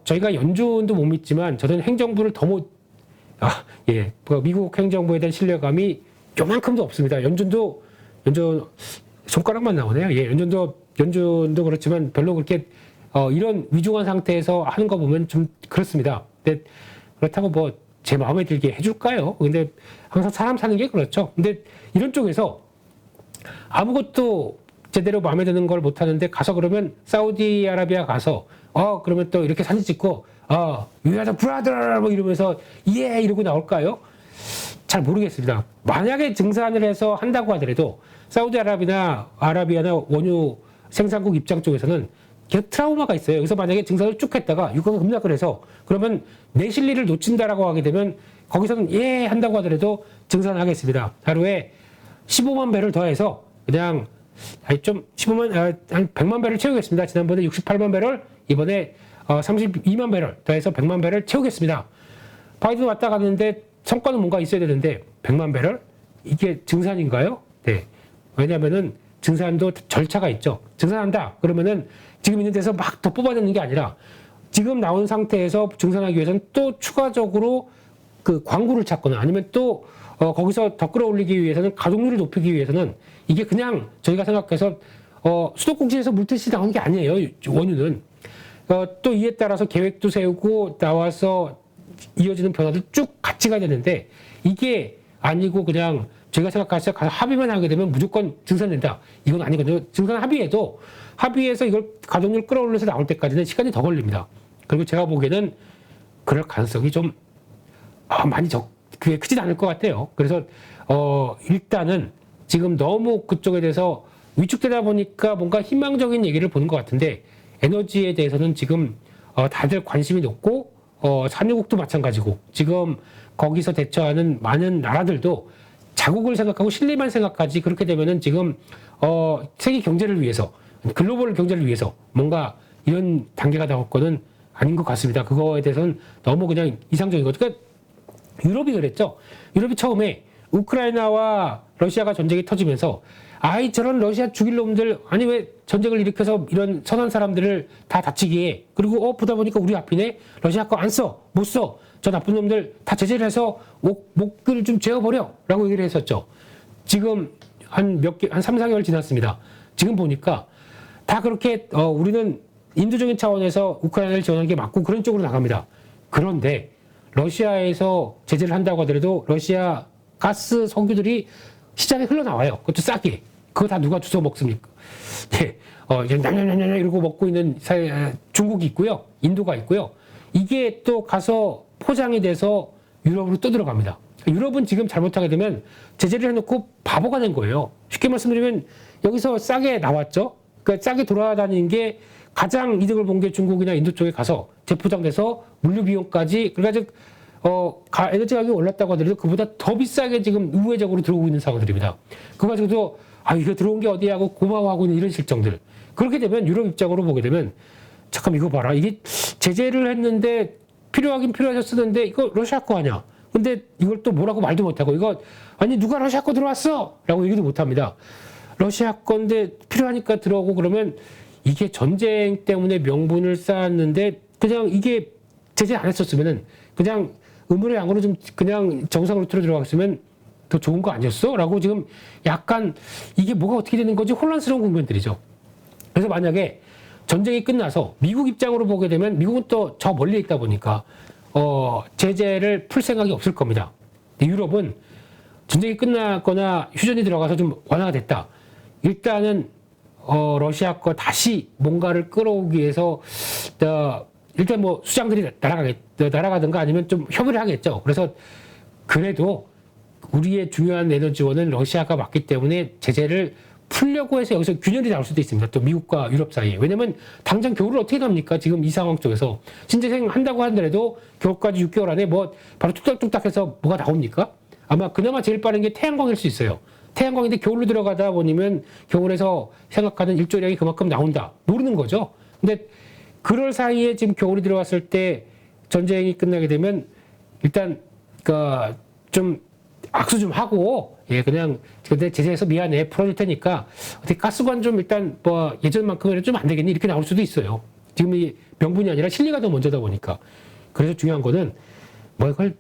저희가 연준도 못 믿지만 저는 행정부를 미국 행정부에 대한 신뢰감이 요만큼도 없습니다. 연준 손가락만 나오네요. 예, 연준도 그렇지만 별로 그렇게 이런 위중한 상태에서 하는 거 보면 좀 그렇습니다. 근데 그렇다고 제 마음에 들게 해줄까요? 근데 항상 사람 사는 게 그렇죠. 근데 이런 쪽에서 아무것도 제대로 마음에 드는 걸 못하는데 가서 그러면 사우디아라비아 가서 그러면 또 이렇게 사진 찍고 You are the brother 뭐 이러면서 이러고 나올까요? 잘 모르겠습니다. 만약에 증산을 해서 한다고 하더라도 사우디아라비아나 원유 생산국 입장 쪽에서는 계속 트라우마가 있어요. 여기서 만약에 증산을 쭉 했다가 유가가 급락을 해서 그러면 내 실리를 놓친다라고 하게 되면 거기서는 한다고 하더라도 증산하겠습니다. 하루에 15만 배를 더해서 그냥 한 100만 배를 채우겠습니다. 지난번에 68만 배를 이번에 32만 배를 더해서 100만 배를 채우겠습니다. 바이든 왔다 갔는데 성과는 뭔가 있어야 되는데 100만 배를? 이게 증산인가요? 네. 왜냐면은 증산도 절차가 있죠. 증산한다. 그러면은 지금 있는 데서 막 더 뽑아내는 게 아니라 지금 나온 상태에서 증산하기 위해서는 또 추가적으로 그 광구를 찾거나 아니면 또 거기서 더 끌어올리기 위해서는 가동률을 높이기 위해서는 이게 그냥 저희가 생각해서 수도꼭지에서 물티슈 나오는 게 아니에요. 원유는. 또 이에 따라서 계획도 세우고 나와서 이어지는 변화들 쭉 같이 가야 되는데 이게 아니고 그냥 제가 생각할 때 합의만 하게 되면 무조건 증산된다. 이건 아니거든요. 증산 합의해서 이걸 가동률 끌어올려서 나올 때까지는 시간이 더 걸립니다. 그리고 제가 보기에는 그럴 가능성이 좀 많이 그게 크진 않을 것 같아요. 그래서 일단은 지금 너무 그쪽에 대해서 위축되다 보니까 뭔가 희망적인 얘기를 보는 것 같은데 에너지에 대해서는 지금 다들 관심이 높고 산유국도 마찬가지고 지금 거기서 대처하는 많은 나라들도 자국을 생각하고 실리만 생각하지 그렇게 되면은 지금 세계 경제를 위해서 글로벌 경제를 위해서 뭔가 이런 단계가 나올 거는 아닌 것 같습니다. 그거에 대해서는 너무 그냥 이상적인 거죠. 그러니까 유럽이 그랬죠. 유럽이 처음에 우크라이나와 러시아가 전쟁이 터지면서 저런 러시아 죽일 놈들 아니 왜 전쟁을 일으켜서 이런 선한 사람들을 다 다치게 해. 그리고 보다 보니까 우리 앞이네. 러시아 거 안 써. 못 써. 저 나쁜 놈들 다 제재를 해서 목을 좀 재워버려. 라고 얘기를 했었죠. 지금 한 3, 4개월 지났습니다. 지금 보니까 다 그렇게 우리는 인도적인 차원에서 우크라이나를 지원하는 게 맞고 그런 쪽으로 나갑니다. 그런데 러시아에서 제재를 한다고 하더라도 러시아 가스 석유들이 시장에 흘러나와요. 그것도 싸게. 그거 다 누가 주워 먹습니까? 예. 냠냠냠냠 이러고 먹고 있는 중국이 있고요. 인도가 있고요. 이게 또 가서 포장이 돼서 유럽으로 또 들어갑니다. 유럽은 지금 잘못하게 되면 제재를 해놓고 바보가 된 거예요. 쉽게 말씀드리면 여기서 싸게 나왔죠. 그러니까 싸게 돌아다니는 게 가장 이득을 본 게 중국이나 인도 쪽에 가서 재포장돼서 물류 비용까지 그래가지고 에너지 가격이 올랐다고 하더라도 그보다 더 비싸게 지금 우회적으로 들어오고 있는 상황들입니다. 그거 가지고도 이거 들어온 게 어디야 하고 고마워하고 있는 이런 실정들. 그렇게 되면 유럽 입장으로 보게 되면 잠깐 이거 봐라. 이게 제재를 했는데 필요하긴 필요해서 쓰는데 이거 러시아 거 아니야. 근데 이걸 또 뭐라고 말도 못하고 이거 아니 누가 러시아 거 들어왔어? 라고 얘기도 못합니다. 러시아 건데 필요하니까 들어오고 그러면 이게 전쟁 때문에 명분을 쌓았는데 그냥 이게 제재 안 했었으면은 그냥 의무의 양으로 좀 그냥 정상으로 틀어 들어갔으면 더 좋은 거 아니었어? 라고 지금 약간 이게 뭐가 어떻게 되는 거지? 혼란스러운 국면들이죠. 그래서 만약에 전쟁이 끝나서 미국 입장으로 보게 되면 미국은 또 저 멀리 있다 보니까 제재를 풀 생각이 없을 겁니다. 유럽은 전쟁이 끝났거나 휴전이 들어가서 좀 완화가 됐다. 일단은 러시아 거 다시 뭔가를 끌어오기 위해서 일단 뭐 수장들이 날아가든가 아니면 좀 협의를 하겠죠. 그래서 그래도 우리의 중요한 에너지원은 러시아가 맞기 때문에 제재를 풀려고 해서 여기서 균열이 나올 수도 있습니다. 또 미국과 유럽 사이에. 왜냐면 당장 겨울을 어떻게 납니까? 지금 이 상황 쪽에서. 신재생 한다고 하더라도 겨울까지 6개월 안에 뭐 바로 뚝딱뚝딱 해서 뭐가 나옵니까? 아마 그나마 제일 빠른 게 태양광일 수 있어요. 태양광인데 겨울로 들어가다 보면 겨울에서 생각하는 일조량이 그만큼 나온다. 모르는 거죠. 근데 그럴 사이에 지금 겨울이 들어왔을 때 전쟁이 끝나게 되면 일단 좀 악수 좀 하고 그냥 근데 제재해서 미안해 풀어줄 테니까 어떻게 가스관 좀 일단 뭐 예전만큼은 좀 안 되겠니 이렇게 나올 수도 있어요. 지금 이 명분이 아니라 실리가 더 먼저다 보니까. 그래서 중요한 거는 뭐 이걸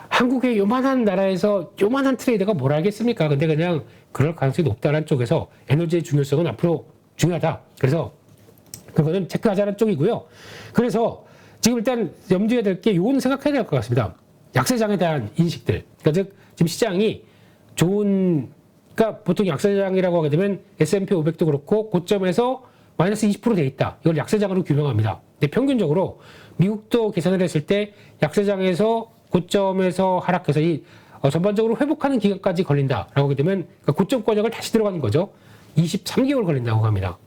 한국의 요만한 나라에서 요만한 트레이더가 뭘 알겠습니까? 근데 그냥 그럴 가능성이 높다는 쪽에서 에너지의 중요성은 앞으로 중요하다. 그래서 그거는 체크하자는 쪽이고요. 그래서 지금 일단 염두에 될 게 요건 생각해야 될 것 같습니다. 약세장에 대한 인식들. 그러니까 즉 지금 시장이 그러니까 보통 약세장이라고 하게 되면 S&P 500도 그렇고 고점에서 마이너스 20%돼 있다. 이걸 약세장으로 규명합니다. 근데 평균적으로 미국도 계산을 했을 때 약세장에서 고점에서 하락해서 전반적으로 회복하는 기간까지 걸린다라고 하게 되면 그러니까 고점 권역을 다시 들어가는 거죠. 23개월 걸린다고 합니다.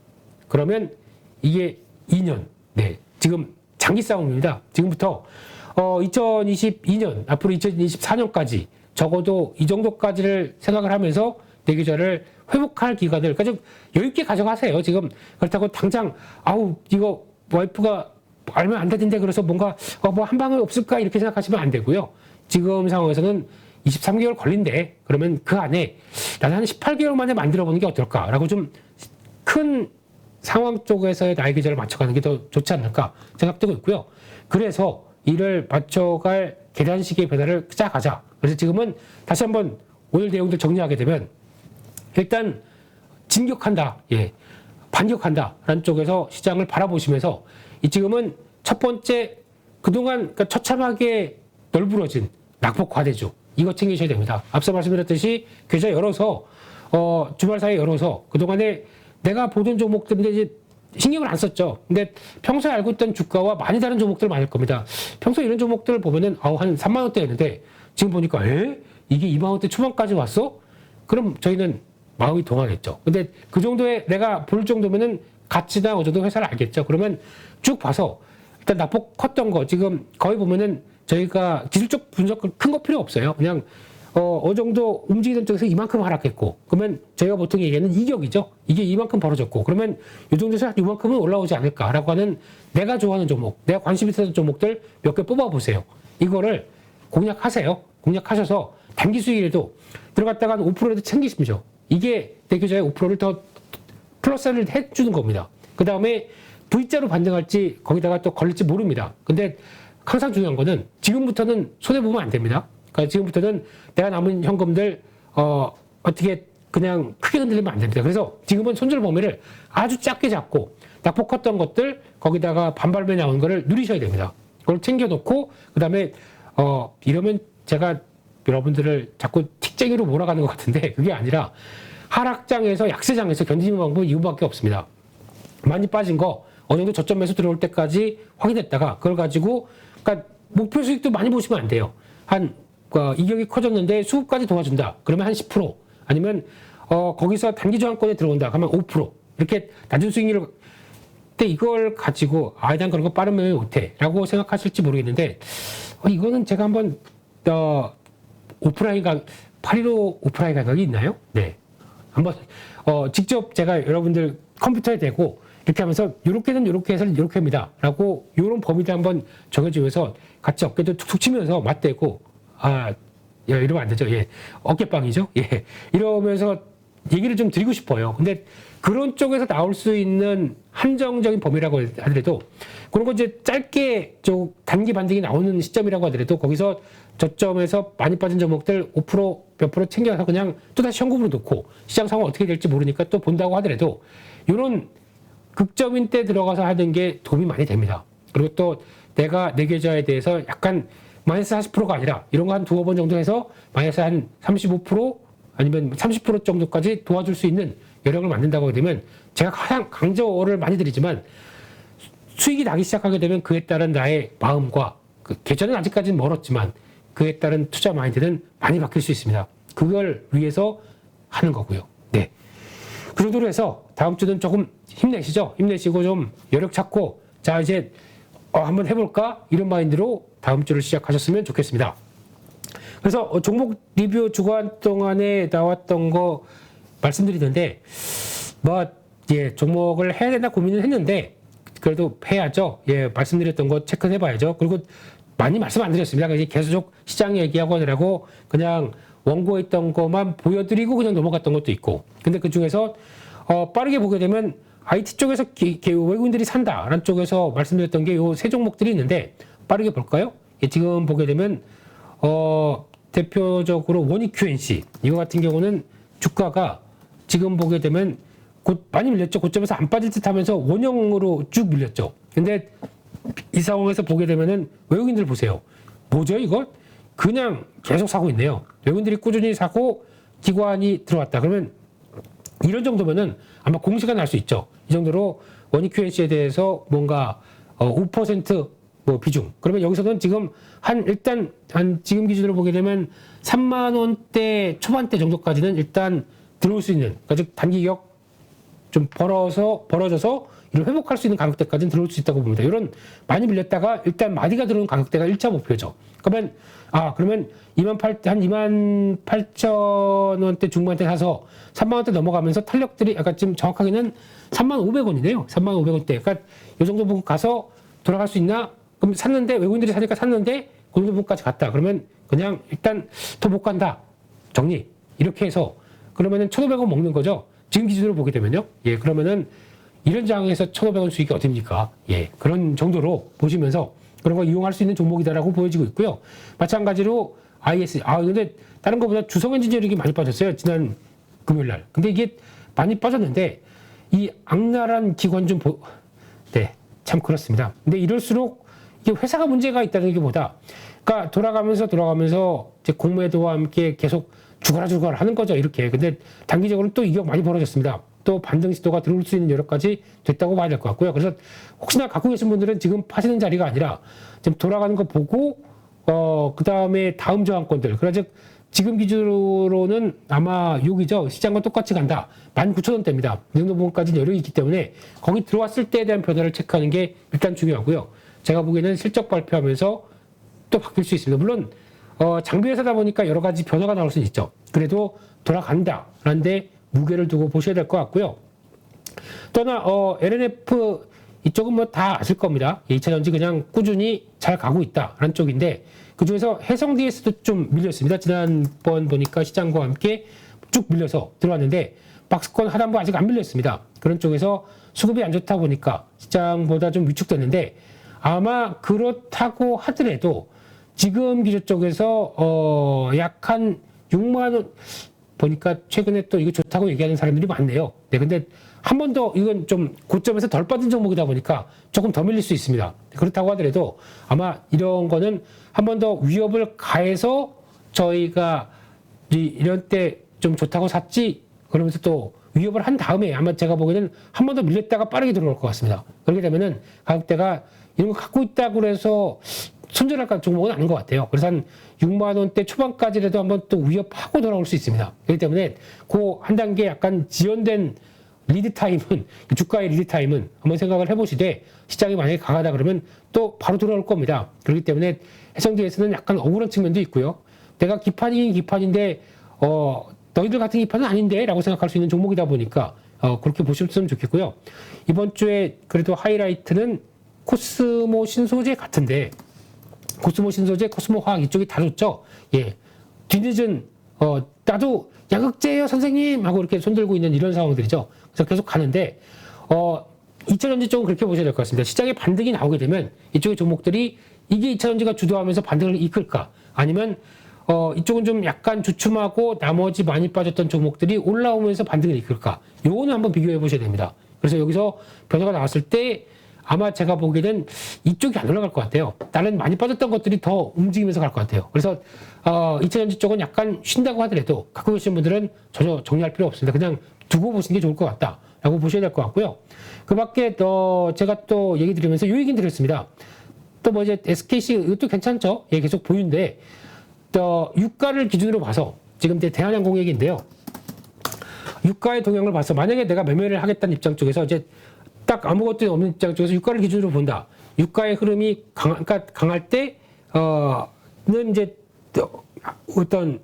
그러면 이게 2년. 네, 지금 장기 싸움입니다. 지금부터 2022년 앞으로 2024년까지 적어도 이 정도까지를 생각을 하면서 내계좌를 회복할 기간을 그러니까 좀 여유 있게 가져가세요. 지금 그렇다고 당장 이거 와이프가 알면 안 되는데 그래서 뭔가 뭐 한 방에 없을까 이렇게 생각하시면 안 되고요. 지금 상황에서는 23개월 걸린대. 그러면 그 안에 나는 한 18개월 만에 만들어 보는 게 어떨까라고 좀 큰 상황 쪽에서의 나의 계좌를 맞춰가는 게 더 좋지 않을까 생각되고 있고요. 그래서 이를 맞춰갈 계단식의 변화를 짜가자. 그래서 지금은 다시 한번 오늘 내용들 정리하게 되면 일단 진격한다. 반격한다. 라는 쪽에서 시장을 바라보시면서 지금은 첫 번째 그동안 그러니까 처참하게 널브러진 낙폭 과대주 이거 챙기셔야 됩니다. 앞서 말씀드렸듯이 계좌 열어서 주말 사이에 열어서 그동안에 내가 보던 종목들인데 이제 신경을 안 썼죠. 근데 평소에 알고 있던 주가와 많이 다른 종목들 많을 겁니다. 평소에 이런 종목들을 보면은 한 3만 원대였는데 지금 보니까 이게 2만 원대 초반까지 왔어? 그럼 저희는 마음이 동하겠죠. 근데 그 정도에 내가 볼 정도면은 가치나 어느 정도 회사를 알겠죠. 그러면 쭉 봐서 일단 낙폭 컸던 거 지금 거의 보면은 저희가 기술적 분석 큰 거 필요 없어요. 그냥 어느 정도 움직이던 쪽에서 이만큼 하락했고 그러면 저희가 보통 얘기하는 이격이죠. 이게 이만큼 벌어졌고 그러면 이 정도에서 이만큼은 올라오지 않을까라고 하는 내가 좋아하는 종목, 내가 관심 있었던 종목들 몇 개 뽑아보세요. 이거를 공략하세요. 공략하셔서 단기 수익이라도 들어갔다가 한 5%라도 챙기십시오. 이게 내 계좌에 5%를 더 플러스를 해주는 겁니다. 그 다음에 V자로 반등할지 거기다가 또 걸릴지 모릅니다. 근데 항상 중요한 거는 지금부터는 손해보면 안 됩니다. 그러니까 지금부터는 내가 남은 현금들 어떻게 그냥 크게 흔들리면 안 됩니다. 그래서 지금은 손절 범위를 아주 작게 잡고 낙폭 컸던 것들 거기다가 반발매 나온 거를 누리셔야 됩니다. 그걸 챙겨놓고 그 다음에 이러면 제가 여러분들을 자꾸 틱쟁이로 몰아가는 것 같은데 그게 아니라 하락장에서 약세장에서 견디는 방법은 이거밖에 없습니다. 많이 빠진 거 어느 정도 저점에서 들어올 때까지 확인했다가 그걸 가지고 그러니까 목표 수익도 많이 보시면 안 돼요. 이격이 커졌는데 수급까지 도와준다. 그러면 한 10% 아니면 거기서 단기 저항권에 들어온다. 그러면 5% 이렇게 낮은 수익률을 근데 이걸 가지고 난 그런 거 빠르면 못해 라고 생각하실지 모르겠는데 이거는 제가 한번 오프라인 815 오프라인 가격이 있나요? 네. 한번 직접 제가 여러분들 컴퓨터에 대고 이렇게 하면서 요렇게는 요렇게 해서 요렇게 합니다. 라고 요런 범위를 한번 정해주면서 같이 어깨도 툭툭 치면서 맞대고 야, 이러면 안 되죠. 예. 어깨빵이죠. 예. 이러면서 얘기를 좀 드리고 싶어요. 근데 그런 쪽에서 나올 수 있는 한정적인 범위라고 하더라도 그런 거 이제 짧게 좀 단기 반등이 나오는 시점이라고 하더라도 거기서 저점에서 많이 빠진 종목들 5% 몇 프로 챙겨서 그냥 또다시 현금으로 놓고 시장 상황 어떻게 될지 모르니까 또 본다고 하더라도 이런 극점인 때 들어가서 하는 게 도움이 많이 됩니다. 그리고 또 내가 내 계좌에 대해서 약간 마이너스 40%가 아니라 이런 거 한 두어 번 정도 해서 마이너스 한 35% 아니면 30% 정도까지 도와줄 수 있는 여력을 만든다고 하게 되면 제가 가장 강조를 많이 드리지만 수익이 나기 시작하게 되면 그에 따른 나의 마음과 그 계좌는 아직까지는 멀었지만 그에 따른 투자 마인드는 많이 바뀔 수 있습니다. 그걸 위해서 하는 거고요. 네. 그 정도로 해서 다음 주는 조금 힘내시죠. 힘내시고 좀 여력 찾고 자 이제 한번 해볼까? 이런 마인드로 다음 주를 시작하셨으면 좋겠습니다. 그래서 종목 리뷰 주간 동안에 나왔던 거 말씀드리는데 종목을 해야 되나 고민을 했는데 그래도 해야죠. 예, 말씀드렸던 거 체크해봐야죠. 그리고 많이 말씀 안 드렸습니다. 계속 시장 얘기하고 하느라고 그냥 원고에 있던 것만 보여드리고 그냥 넘어갔던 것도 있고. 근데 그 중에서 빠르게 보게 되면 IT 쪽에서 외국인들이 산다라는 쪽에서 말씀드렸던 게 요 세 종목들이 있는데 빠르게 볼까요? 예, 지금 보게 되면 대표적으로 원익 QNC 이거 같은 경우는 주가가 지금 보게 되면 곧 많이 밀렸죠. 고점에서 안 빠질 듯 하면서 원형으로 쭉 밀렸죠. 근데 이 상황에서 보게 되면은 외국인들 보세요. 뭐죠 이거? 그냥 계속 사고 있네요. 외국인들이 꾸준히 사고 기관이 들어왔다. 그러면 이런 정도면은 아마 공시가 날 수 있죠. 이 정도로 원익 QNC에 대해서 뭔가 5% 비중. 그러면 여기서는 지금 일단 지금 기준으로 보게 되면 3만 원대 초반대 정도까지는 일단 들어올 수 있는, 그러니까 즉 단기격 좀 벌어져서 이를 회복할 수 있는 가격대까지는 들어올 수 있다고 봅니다. 이런 많이 밀렸다가 일단 마디가 들어오는 가격대가 1차 목표죠. 그러면 28,000원대 중반대 사서 3만 원대 넘어가면서 탄력들이 약간 지금 정확하게는 3,500원이네요. 3,500원대. 그러니까 이 정도 부분 가서 돌아갈 수 있나? 그럼 샀는데 외국인들이 사니까 샀는데 그 정도 부분까지 갔다. 그러면 그냥 일단 더 못 간다. 정리. 이렇게 해서 그러면은 1,500원 먹는 거죠. 지금 기준으로 보게 되면요. 예, 그러면은 이런 장에서 1,500원 수익이 어딥니까? 예, 그런 정도로 보시면서 그런 거 이용할 수 있는 종목이다라고 보여지고 있고요. 마찬가지로 IS. 근데 다른 것보다 주성엔지니어링이 많이 빠졌어요. 지난 금요일 날. 근데 이게 많이 빠졌는데 이 악랄한 기관 참 그렇습니다. 근데 이럴수록 이게 회사가 문제가 있다는 게 보다 그러니까 돌아가면서 이제 공매도와 함께 계속 죽어라 하는 거죠. 이렇게. 근데 단기적으로는 또 이격 많이 벌어졌습니다. 또 반등 시도가 들어올 수 있는 여러 가지 됐다고 봐야 될 것 같고요. 그래서 혹시나 갖고 계신 분들은 지금 파시는 자리가 아니라 지금 돌아가는 거 보고 그 다음에 다음 저항권들. 그래서 지금 기준으로는 아마 여기죠. 시장과 똑같이 간다. 19,000원대입니다. 이 정도 부분까지는 여력이 있기 때문에 거기 들어왔을 때에 대한 변화를 체크하는 게 일단 중요하고요. 제가 보기에는 실적 발표하면서 또 바뀔 수 있습니다. 물론 장비 회사다 보니까 여러 가지 변화가 나올 수는 있죠. 그래도 돌아간다라는 데 무게를 두고 보셔야 될 것 같고요. 또 하나 LNF 이쪽은 뭐 다 아실 겁니다. 2차전지 그냥 꾸준히 잘 가고 있다라는 쪽인데 그중에서 해성 DS도 좀 밀렸습니다. 지난번 보니까 시장과 함께 쭉 밀려서 들어왔는데 박스권 하단부 아직 안 밀렸습니다. 그런 쪽에서 수급이 안 좋다 보니까 시장보다 좀 위축됐는데 아마 그렇다고 하더라도 지금 기준 쪽에서 약 한 6만 원 보니까 최근에 또 이거 좋다고 얘기하는 사람들이 많네요. 네, 근데 한 번 더 이건 좀 고점에서 덜 빠진 종목이다 보니까 조금 더 밀릴 수 있습니다. 그렇다고 하더라도 아마 이런 거는 한 번 더 위협을 가해서 저희가 이런 때 좀 좋다고 샀지 그러면서 또 위협을 한 다음에 아마 제가 보기에는 한 번 더 밀렸다가 빠르게 들어올 것 같습니다. 그렇게 되면은 가격대가 이런 거 갖고 있다고 해서 손절할 종목은 아닌 것 같아요. 그래서 한 6만 원대 초반까지라도 한번 또 위협하고 돌아올 수 있습니다. 그렇기 때문에 그 한 단계 약간 지연된 리드 타임은 주가의 리드 타임은 한번 생각을 해보시되 시장이 만약에 강하다 그러면 또 바로 돌아올 겁니다. 그렇기 때문에 해성지에서는 약간 억울한 측면도 있고요. 내가 기판이긴 기판인데 너희들 같은 기판은 아닌데 라고 생각할 수 있는 종목이다 보니까 그렇게 보셨으면 좋겠고요. 이번 주에 그래도 하이라이트는 코스모 신소재 같은데, 코스모 신소재, 코스모 화학 이쪽이 다 좋죠. 예. 뒤늦은, 나도 양극재예요, 선생님! 하고 이렇게 손들고 있는 이런 상황들이죠. 그래서 계속 가는데, 2차전지 쪽은 그렇게 보셔야 될 것 같습니다. 시장에 반등이 나오게 되면 이쪽의 종목들이 이게 2차전지가 주도하면서 반등을 이끌까? 아니면, 이쪽은 좀 약간 주춤하고 나머지 많이 빠졌던 종목들이 올라오면서 반등을 이끌까? 요거는 한번 비교해 보셔야 됩니다. 그래서 여기서 변화가 나왔을 때 아마 제가 보기에는 이쪽이 안 올라갈 것 같아요. 다른 많이 빠졌던 것들이 더 움직이면서 갈 것 같아요. 그래서 2차전지 쪽은 약간 쉰다고 하더라도 갖고 계신 분들은 전혀 정리할 필요 없습니다. 그냥 두고 보시는 게 좋을 것 같다라고 보셔야 될 것 같고요. 그 밖에 제가 또 얘기 드리면서 요 얘기는 드렸습니다. 또 뭐 이제 SKC 이것도 괜찮죠? 예, 계속 보유인데 유가를 기준으로 봐서 지금 이제 대한항공 얘기인데요. 유가의 동향을 봐서 만약에 내가 매매를 하겠다는 입장 쪽에서 이제 딱 아무것도 없는 입장 쪽에서 유가를 기준으로 본다. 유가의 흐름이 강할 때는 이제 어떤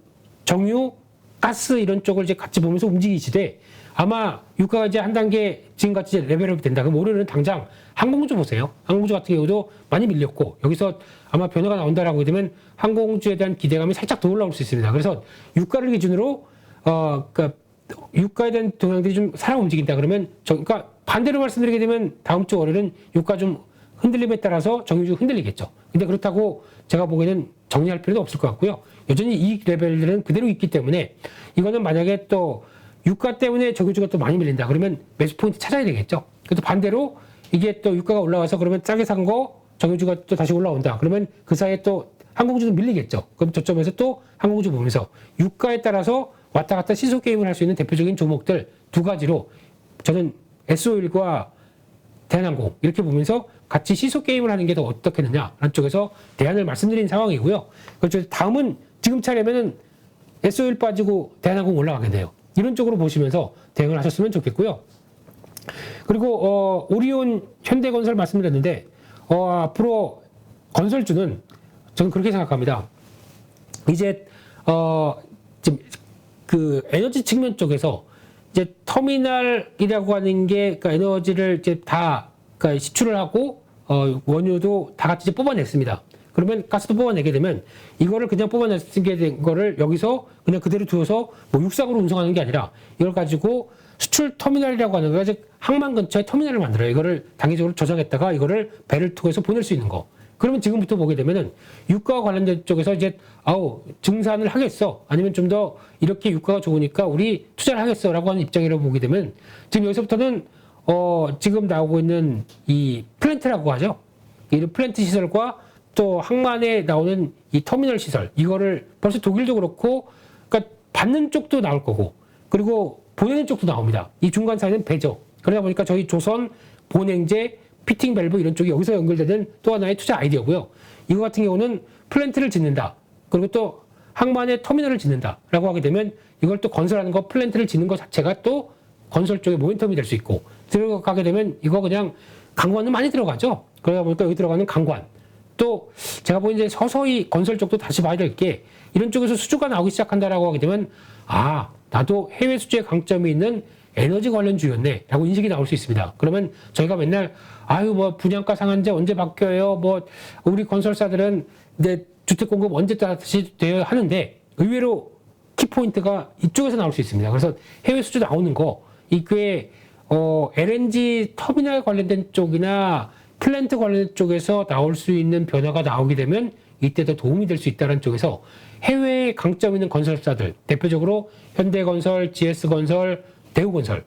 정유, 가스 이런 쪽을 이제 같이 보면서 움직이시되 아마 유가가 이제 한 단계 지금같이 이제 레벨업이 된다. 그럼 올해는 당장 항공주 보세요. 항공주 같은 경우도 많이 밀렸고 여기서 아마 변화가 나온다라고 되면 항공주에 대한 기대감이 살짝 더 올라올 수 있습니다. 그래서 유가를 기준으로 그러니까 유가에 대한 동향들이 좀 살아 움직인다. 그러면 그러니까 반대로 말씀드리게 되면 다음 주 월요일은 유가 좀 흔들림에 따라서 정유주 흔들리겠죠. 근데 그렇다고 제가 보기에는 정리할 필요도 없을 것 같고요. 여전히 이 레벨들은 그대로 있기 때문에 이거는 만약에 또 유가 때문에 정유주가 또 많이 밀린다. 그러면 매수 포인트 찾아야 되겠죠. 그래도 반대로 이게 또 유가가 올라와서 그러면 싸게 산 거 정유주가 또 다시 올라온다. 그러면 그 사이에 또 항공주도 밀리겠죠. 그럼 저점에서 또 항공주 보면서 유가에 따라서 왔다 갔다 시소 게임을 할 수 있는 대표적인 종목들 두 가지로 저는 S-오일과 대한항공 이렇게 보면서 같이 시소 게임을 하는 게 더 어떻겠느냐라는 쪽에서 대안을 말씀드린 상황이고요. 그렇죠. 다음은 지금 차례면은 S-오일 빠지고 대한항공 올라가게 돼요. 이런 쪽으로 보시면서 대응을 하셨으면 좋겠고요. 그리고 오리온, 현대건설 말씀드렸는데 앞으로 건설주는 저는 그렇게 생각합니다. 이제 지금 그 에너지 측면 쪽에서 이제 터미널이라고 하는 게 그러니까 에너지를 이제 다 그러니까 시출을 하고 원유도 다 같이 이제 뽑아냈습니다. 그러면 가스도 뽑아내게 되면 이거를 그냥 뽑아내게 된 거를 여기서 그냥 그대로 두어서 뭐 육상으로 운송하는 게 아니라 이걸 가지고 수출 터미널이라고 하는 거, 즉 항만 근처에 터미널을 만들어요. 이거를 단기적으로 저장했다가 이거를 배를 통해서 보낼 수 있는 거. 그러면 지금부터 보게 되면은 유가와 관련된 쪽에서 이제 증산을 하겠어. 아니면 좀 더 이렇게 유가가 좋으니까 우리 투자를 하겠어라고 하는 입장이라고 보게 되면 지금 여기서부터는 지금 나오고 있는 이 플랜트라고 하죠. 이 플랜트 시설과 또 항만에 나오는 이 터미널 시설 이거를 벌써 독일도 그렇고 그러니까 받는 쪽도 나올 거고 그리고 보내는 쪽도 나옵니다. 이 중간 사이는 배죠. 그러다 보니까 저희 조선, 본행제, 피팅 밸브 이런 쪽이 여기서 연결되는 또 하나의 투자 아이디어고요. 이거 같은 경우는 플랜트를 짓는다. 그리고 또 항만의 터미널을 짓는다라고 하게 되면 이걸 또 건설하는 거 플랜트를 짓는 것 자체가 또 건설 쪽의 모멘텀이 될 수 있고 들어가게 되면 이거 그냥 강관은 많이 들어가죠. 그러다 보니까 여기 들어가는 강관 또 제가 보기엔 이제 서서히 건설 쪽도 다시 봐야 될 게 이런 쪽에서 수주가 나오기 시작한다라고 하게 되면 나도 해외 수주에 강점이 있는 에너지 관련주였네 라고 인식이 나올 수 있습니다. 그러면 저희가 맨날 뭐 분양가 상한제 언제 바뀌어요? 뭐 우리 건설사들은 이제 주택 공급 언제 다시 돼야 하는데 의외로 키포인트가 이쪽에서 나올 수 있습니다. 그래서 해외 수주 나오는 거 이게 LNG 터미널 관련된 쪽이나 플랜트 관련 쪽에서 나올 수 있는 변화가 나오게 되면 이때 더 도움이 될 수 있다는 쪽에서 해외에 강점 있는 건설사들 대표적으로 현대건설, GS건설, 대우건설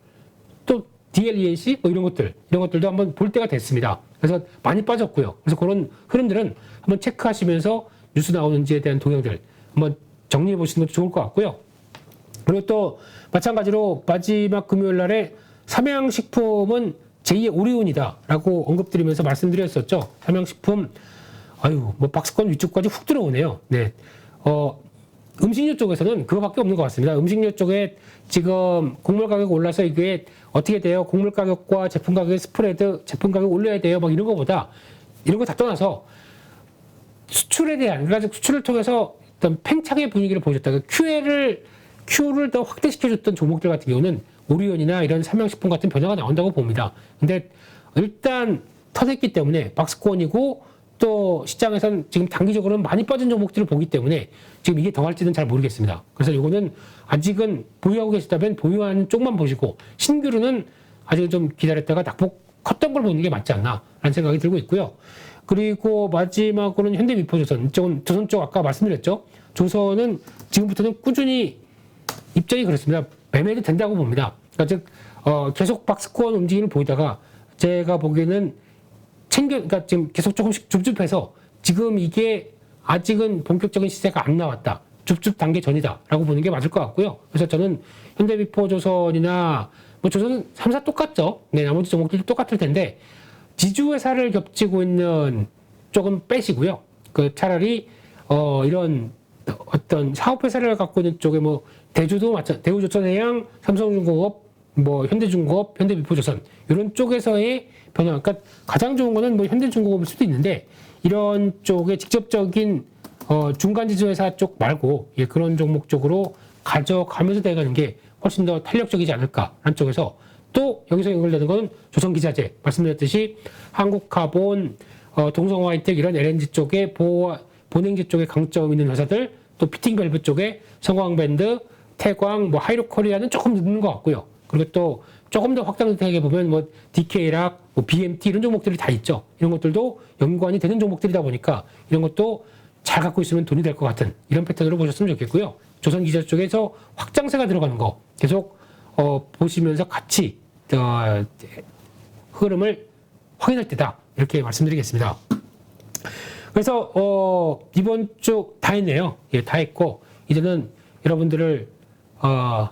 또 DLENC 뭐 이런 것들도 한번 볼 때가 됐습니다. 그래서 많이 빠졌고요. 그래서 그런 흐름들은 한번 체크하시면서 뉴스 나오는지에 대한 동향들 한번 정리해 보시는 것도 좋을 것 같고요. 그리고 또 마찬가지로 마지막 금요일 날에 삼양식품은 제2의 오리온이다라고 언급드리면서 말씀드렸었죠. 삼양식품 뭐 박스권 위쪽까지 훅 들어오네요. 네. 음식료 쪽에서는 그거밖에 없는 것 같습니다. 음식료 쪽에 지금 곡물 가격 올라서 이게 어떻게 돼요? 곡물 가격과 제품 가격의 스프레드, 제품 가격 올려야 돼요. 막 이런 거보다 이런 거 다 떠나서 수출에 대한 그러니까 수출을 통해서 어떤 팽창의 분위기를 보여줬다. Q를 더 확대시켜줬던 종목들 같은 경우는 오리온이나 이런 삼양식품 같은 변화가 나온다고 봅니다. 근데 일단 터졌기 때문에 박스권이고 또 시장에선 지금 단기적으로는 많이 빠진 종목들을 보기 때문에 지금 이게 더 할지는 잘 모르겠습니다. 그래서 이거는 아직은 보유하고 계시다면 보유하는 쪽만 보시고 신규로는 아직은 좀 기다렸다가 낙폭 컸던 걸 보는 게 맞지 않나 라는 생각이 들고 있고요. 그리고 마지막으로는 현대미포조선, 이쪽은 조선 쪽 아까 말씀드렸죠. 조선은 지금부터는 꾸준히 입장이 그렇습니다. 매매도 된다고 봅니다. 그러니까 즉 계속 박스권 움직임을 보이다가 제가 보기에는 그러니까 지금 계속 조금씩 줍줍해서 지금 이게 아직은 본격적인 시세가 안 나왔다. 줍줍 단계 전이다라고 보는 게 맞을 것 같고요. 그래서 저는 현대미포조선이나 뭐 조선은 3사 똑같죠. 네, 나머지 종목들도 똑같을 텐데 지주회사를 겹치고 있는 쪽은 빼시고요. 그 차라리 이런 어떤 사업회사를 갖고 있는 쪽에 뭐 대주도 대우조선해양, 삼성중공업, 뭐 현대중공업, 현대미포조선 이런 쪽에서의 변화. 그러니까 가장 좋은 거는 뭐 현대중공업일 수도 있는데 이런 쪽에 직접적인 중간 지주회사 쪽 말고 예, 그런 종목 쪽으로 가져가면서 돼가는 게 훨씬 더 탄력적이지 않을까라는 쪽에서 또 여기서 연결되는 건 조선기자재 말씀드렸듯이 한국카본, 동성화이텍 이런 LNG 쪽에 본행지 쪽에 강점 있는 회사들 또 피팅밸브 쪽에 성광밴드, 태광, 뭐 하이로코리아는 조금 늦는 것 같고요. 그리고 또 조금 더 확장되게 보면 뭐 DK락, 뭐 BMT 이런 종목들이 다 있죠. 이런 것들도 연관이 되는 종목들이다 보니까 이런 것도 잘 갖고 있으면 돈이 될 것 같은 이런 패턴으로 보셨으면 좋겠고요. 조선기자 쪽에서 확장세가 들어가는 거 계속 보시면서 같이 흐름을 확인할 때다 이렇게 말씀드리겠습니다. 그래서 이번 주 다 했네요. 예, 다 했고 이제는 여러분들을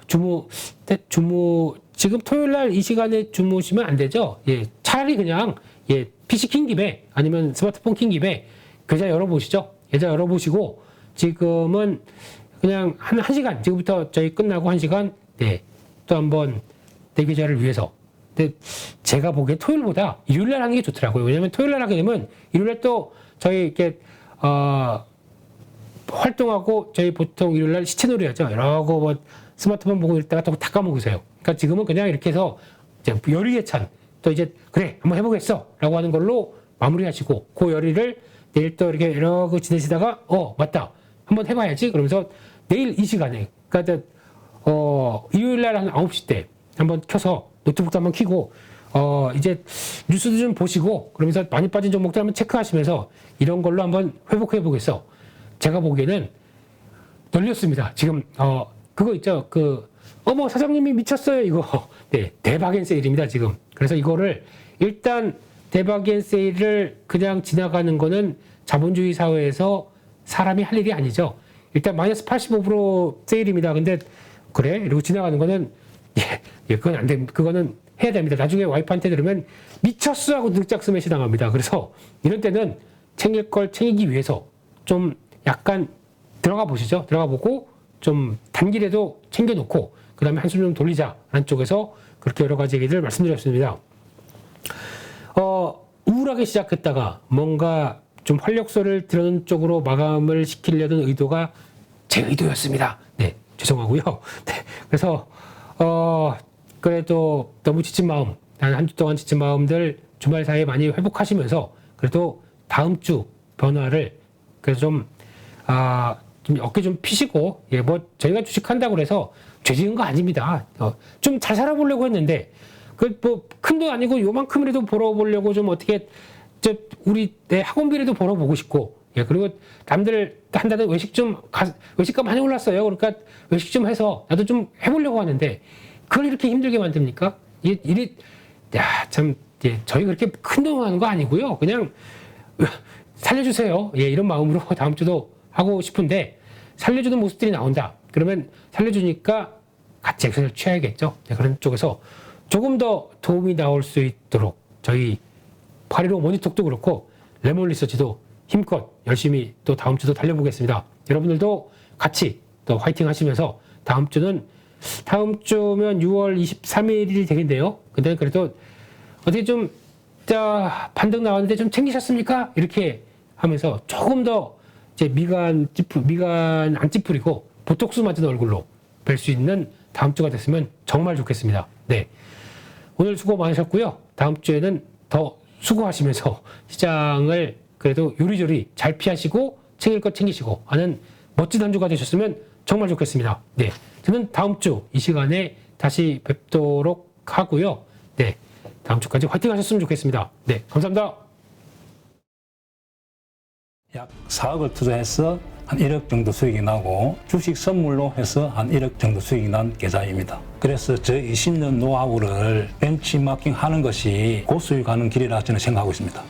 주무 지금 토요일 날 이 시간에 주무시면 안 되죠. 예, 차라리 그냥 예, PC 킨 김에 아니면 스마트폰 킨 김에 계좌 열어보시죠. 계좌 열어보시고 지금은 그냥 한 시간 지금부터 저희 끝나고 1시간 네, 또 한번 내 계좌를 위해서. 근데 제가 보기에 토요일보다 일요일 날 하는 게 좋더라고요. 왜냐면 토요일 날 하게 되면 일요일 날 또 저희 이렇게 활동하고 저희 보통 일요일 날 시체놀이 하죠. 여러 거 뭐 스마트폰 보고 있다가 또 다 까먹으세요. 그러니까 지금은 그냥 이렇게 해서 이제 열의에 찬 또 이제 그래 한번 해보겠어 라고 하는 걸로 마무리하시고 그 열의를 내일 또 이렇게 여러 거 지내시다가 맞다 한번 해봐야지 그러면서 내일 이 시간에 그러니까 일요일 날 한 9시 때 한번 켜서 노트북도 한번 켜고 이제 뉴스도 좀 보시고 그러면서 많이 빠진 종목들 한번 체크하시면서 이런 걸로 한번 회복해 보겠어. 제가 보기에는 널렸습니다. 지금 그거 있죠. 어머 사장님이 미쳤어요 이거. 네, 대박엔 세일입니다 지금. 그래서 이거를 일단 대박엔 세일을 그냥 지나가는 거는 자본주의 사회에서 사람이 할 일이 아니죠. 일단 마이너스 85% 세일입니다. 근데 그래? 이러고 지나가는 거는 그건 안 됩니다. 그거는 해야 됩니다. 나중에 와이프한테 들으면 미쳤어 하고 늑작 스매시 당합니다. 그래서 이런 때는 챙길 걸 챙기기 위해서 좀 약간 들어가 보시죠. 들어가 보고 좀 단길에도 챙겨놓고 그 다음에 한숨 좀 돌리자라는 쪽에서 그렇게 여러 가지 얘기를 말씀드렸습니다. 우울하게 시작했다가 뭔가 좀 활력소를 드러는 쪽으로 마감을 시키려는 의도가 제 의도였습니다. 네, 죄송하고요. 네, 그래서 그래도 너무 지친 마음, 한 주 동안 지친 마음들 주말 사이에 많이 회복하시면서 그래도 다음 주 변화를 그래서 좀 어깨 좀 피시고 뭐 저희가 주식한다고 그래서 죄 지은 거 아닙니다. 좀 잘 살아보려고 했는데 뭐 큰 돈 아니고 요만큼이라도 벌어보려고 좀 어떻게 우리 내 학원비라도 벌어보고 싶고 그리고 남들 한다는 외식값 많이 올랐어요. 그러니까 외식 좀 해서 나도 좀 해보려고 하는데 그걸 이렇게 힘들게 만듭니까? 저희 그렇게 큰 돈 하는 거 아니고요. 그냥 살려주세요. 이런 마음으로 다음 주도 하고 싶은데 살려주는 모습들이 나온다. 그러면 살려주니까 같이 액션을 취해야겠죠. 그런 쪽에서 조금 더 도움이 나올 수 있도록 저희 8.15 모니톡도 그렇고 레몬 리서치도 힘껏 열심히 또 다음 주도 달려보겠습니다. 여러분들도 같이 또 화이팅 하시면서 다음 주면 6월 23일이 되겠네요. 근데 그래도 어떻게 좀 반등 나왔는데 좀 챙기셨습니까? 이렇게 하면서 조금 더 이제 미간 안 찌푸리고 보톡스 맞은 얼굴로 뵐 수 있는 다음 주가 됐으면 정말 좋겠습니다. 네. 오늘 수고 많으셨고요. 다음 주에는 더 수고하시면서 시장을 그래도 요리조리 잘 피하시고 챙길 것 챙기시고 하는 멋진 한 주가 되셨으면 정말 좋겠습니다. 네. 저는 다음 주 이 시간에 다시 뵙도록 하고요. 네. 다음 주까지 화이팅 하셨으면 좋겠습니다. 네. 감사합니다. 약 4억을 투자해서 한 1억 정도 수익이 나고 주식 선물로 해서 한 1억 정도 수익이 난 계좌입니다. 그래서 저 20년 노하우를 벤치마킹 하는 것이 고수익 가는 길이라 저는 생각하고 있습니다.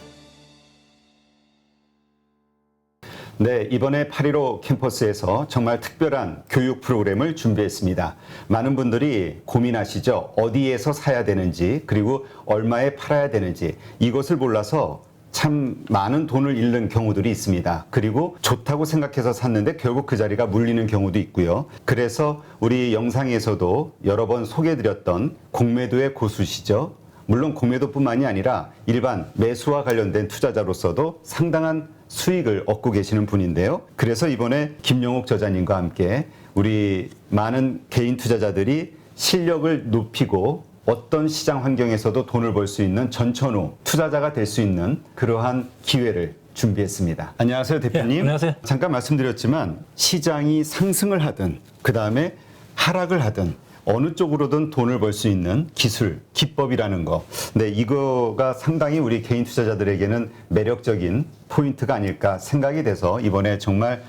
네, 이번에 8.15 캠퍼스에서 정말 특별한 교육 프로그램을 준비했습니다. 많은 분들이 고민하시죠. 어디에서 사야 되는지, 그리고 얼마에 팔아야 되는지, 이것을 몰라서 참 많은 돈을 잃는 경우들이 있습니다. 그리고 좋다고 생각해서 샀는데 결국 그 자리가 물리는 경우도 있고요. 그래서 우리 영상에서도 여러 번 소개해드렸던 공매도의 고수시죠. 물론 공매도뿐만이 아니라 일반 매수와 관련된 투자자로서도 상당한 수익을 얻고 계시는 분인데요. 그래서 이번에 김용옥 저자님과 함께 우리 많은 개인 투자자들이 실력을 높이고 어떤 시장 환경에서도 돈을 벌 수 있는 전천후 투자자가 될 수 있는 그러한 기회를 준비했습니다. 안녕하세요, 대표님. 네, 안녕하세요. 잠깐 말씀드렸지만 시장이 상승을 하든 그 다음에 하락을 하든 어느 쪽으로든 돈을 벌 수 있는 기술, 기법이라는 거. 네, 이거가 상당히 우리 개인 투자자들에게는 매력적인 포인트가 아닐까 생각이 돼서 이번에 정말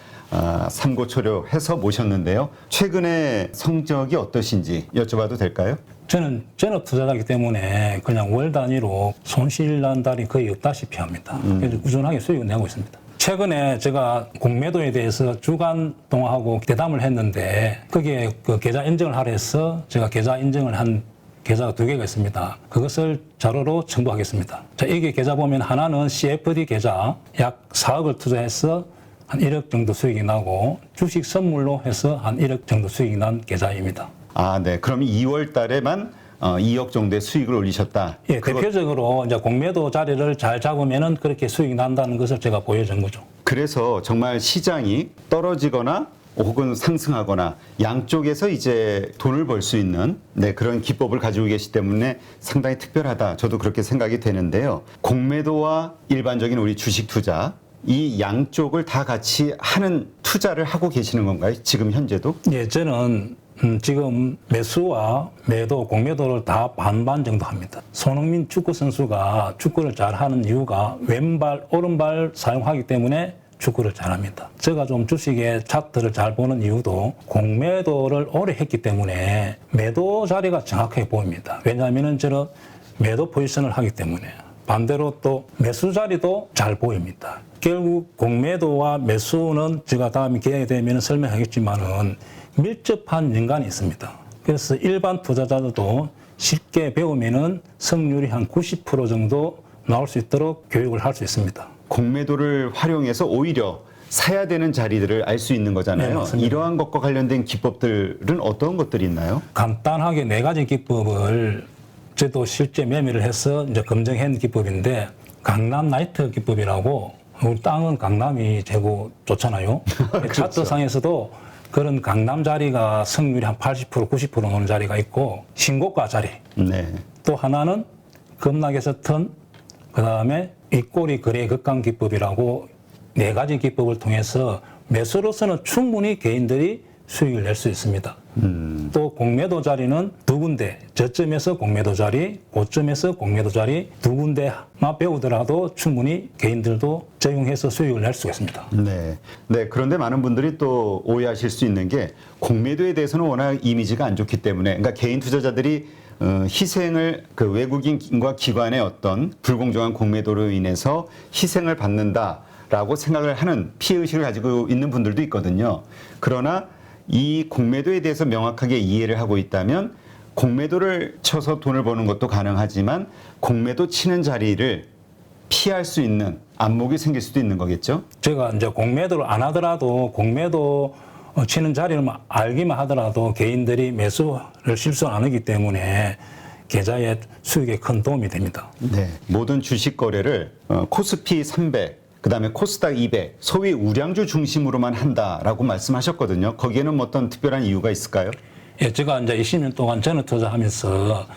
삼고초려해서 모셨는데요. 최근에 성적이 어떠신지 여쭤봐도 될까요? 저는 전업 투자자이기 때문에 그냥 월 단위로 손실 난 달이 거의 없다시피 합니다. 그래서 꾸준하게 수익을 내고 있습니다. 최근에 제가 공매도에 대해서 주간 동화하고 대담을 했는데 거기에 그 계좌 인증을 하라 해서 제가 계좌 인증을 한 계좌가 2개가 있습니다. 그것을 자료로 첨부하겠습니다. 자, 이게 계좌 보면 하나는 CFD 계좌 약 4억을 투자해서 한 1억 정도 수익이 나고 주식 선물로 해서 한 1억 정도 수익이 난 계좌입니다. 아, 네. 그럼 2월 달에만 2억 정도의 수익을 올리셨다. 예, 대표적으로 이제 공매도 자리를 잘 잡으면은 그렇게 수익이 난다는 것을 제가 보여준 거죠. 그래서 정말 시장이 떨어지거나 혹은 상승하거나 양쪽에서 이제 돈을 벌 수 있는 그런 기법을 가지고 계시기 때문에 상당히 특별하다. 저도 그렇게 생각이 되는데요. 공매도와 일반적인 우리 주식 투자 이 양쪽을 다 같이 하는 투자를 하고 계시는 건가요? 지금 현재도? 예, 저는 지금 매수와 매도, 공매도를 다 반반 정도 합니다. 손흥민 축구 선수가 축구를 잘하는 이유가 왼발, 오른발 사용하기 때문에 축구를 잘합니다. 제가 좀 주식의 차트를 잘 보는 이유도 공매도를 오래 했기 때문에 매도 자리가 정확하게 보입니다. 왜냐하면 저는 매도 포지션을 하기 때문에. 반대로 또 매수 자리도 잘 보입니다. 결국 공매도와 매수는 제가 다음에 기회가 되면 설명하겠지만은 밀접한 연관이 있습니다. 그래서 일반 투자자들도 쉽게 배우면은 성률이 한 90% 정도 나올 수 있도록 교육을 할 수 있습니다. 공매도를 활용해서 오히려 사야 되는 자리들을 알 수 있는 거잖아요. 네, 이러한 것과 관련된 기법들은 어떤 것들이 있나요? 간단하게 4가지 기법을 저도 실제 매매를 해서 이제 검증한 기법인데 강남 나이트 기법이라고 우리 땅은 강남이 최고 좋잖아요. 그렇죠. 차트상에서도 그런 강남 자리가 성률이 한 80%, 90% 노는 자리가 있고 신고가 자리. 네. 또 하나는 급락에서 턴, 그 다음에 윗꼬리 거래 극강 기법이라고 4가지 기법을 통해서 매수로서는 충분히 개인들이 수익을 낼 수 있습니다. 또 공매도 자리는 2군데, 저점에서 공매도 자리, 고점에서 공매도 자리 2군데만 배우더라도 충분히 개인들도 적용해서 수익을 낼 수 있습니다. 네. 네. 그런데 많은 분들이 또 오해하실 수 있는 게 공매도에 대해서는 워낙 이미지가 안 좋기 때문에 그러니까 개인 투자자들이 희생을 그 외국인과 기관의 어떤 불공정한 공매도로 인해서 희생을 받는다라고 생각을 하는 피해의식을 가지고 있는 분들도 있거든요. 그러나 이 공매도에 대해서 명확하게 이해를 하고 있다면 공매도를 쳐서 돈을 버는 것도 가능하지만 공매도 치는 자리를 피할 수 있는 안목이 생길 수도 있는 거겠죠? 제가 이제 공매도를 안 하더라도 공매도 치는 자리를 알기만 하더라도 개인들이 매수를 실수 안 하기 때문에 계좌의 수익에 큰 도움이 됩니다. 네. 모든 주식 거래를 코스피 300, 그다음에 코스닥 200, 소위 우량주 중심으로만 한다라고 말씀하셨거든요. 거기에는 뭐 어떤 특별한 이유가 있을까요? 예, 제가 이제 20년 동안 전업 투자하면서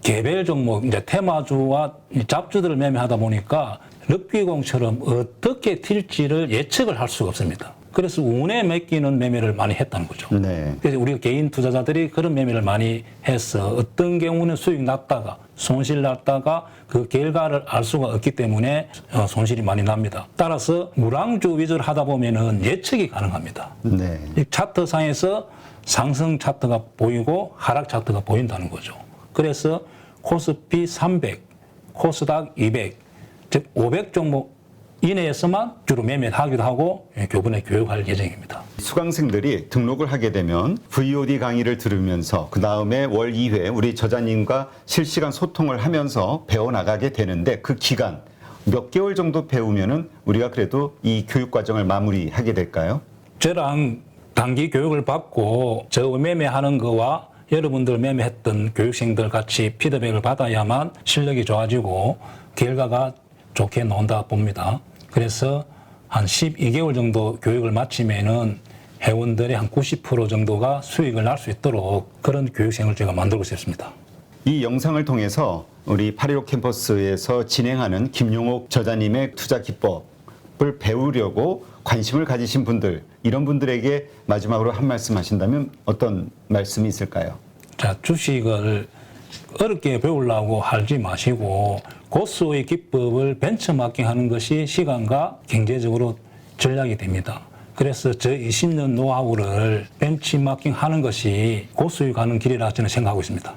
개별 종목, 이제 테마주와 잡주들을 매매하다 보니까 럭비공처럼 어떻게 튈지를 예측을 할 수가 없습니다. 그래서 운에 맡기는 매매를 많이 했다는 거죠. 네. 그래서 우리가 개인 투자자들이 그런 매매를 많이 해서 어떤 경우는 수익 났다가 손실 났다가 그 결과를 알 수가 없기 때문에 손실이 많이 납니다. 따라서 우량주 위주로 하다 보면은 예측이 가능합니다. 네. 이 차트상에서 상승 차트가 보이고 하락 차트가 보인다는 거죠. 그래서 코스피 300, 코스닥 200, 즉 500 종목 이내에서만 주로 매매를 하기도 하고 교본에 교육할 예정입니다. 수강생들이 등록을 하게 되면 VOD 강의를 들으면서 그 다음에 월 2회 우리 저자님과 실시간 소통을 하면서 배워나가게 되는데 그 기간 몇 개월 정도 배우면은 우리가 그래도 이 교육 과정을 마무리하게 될까요? 저랑 단기 교육을 받고 저 매매하는 거와 여러분들 매매했던 교육생들 같이 피드백을 받아야만 실력이 좋아지고 결과가 좋게 나온다 봅니다. 그래서 한 12개월 정도 교육을 마치면은 회원들의 한 90% 정도가 수익을 날 수 있도록 그런 교육생을 제가 만들고 싶습니다. 이 영상을 통해서 우리 8.15 캠퍼스에서 진행하는 김용옥 저자님의 투자 기법을 배우려고 관심을 가지신 분들, 이런 분들에게 마지막으로 한 말씀 하신다면 어떤 말씀이 있을까요? 자, 주식을 어렵게 배우려고 하지 마시고 고수의 기법을 벤처마킹 하는 것이 시간과 경제적으로 전략이 됩니다. 그래서 저 20년 노하우를 벤치마킹 하는 것이 고수에 가는 길이라 저는 생각하고 있습니다.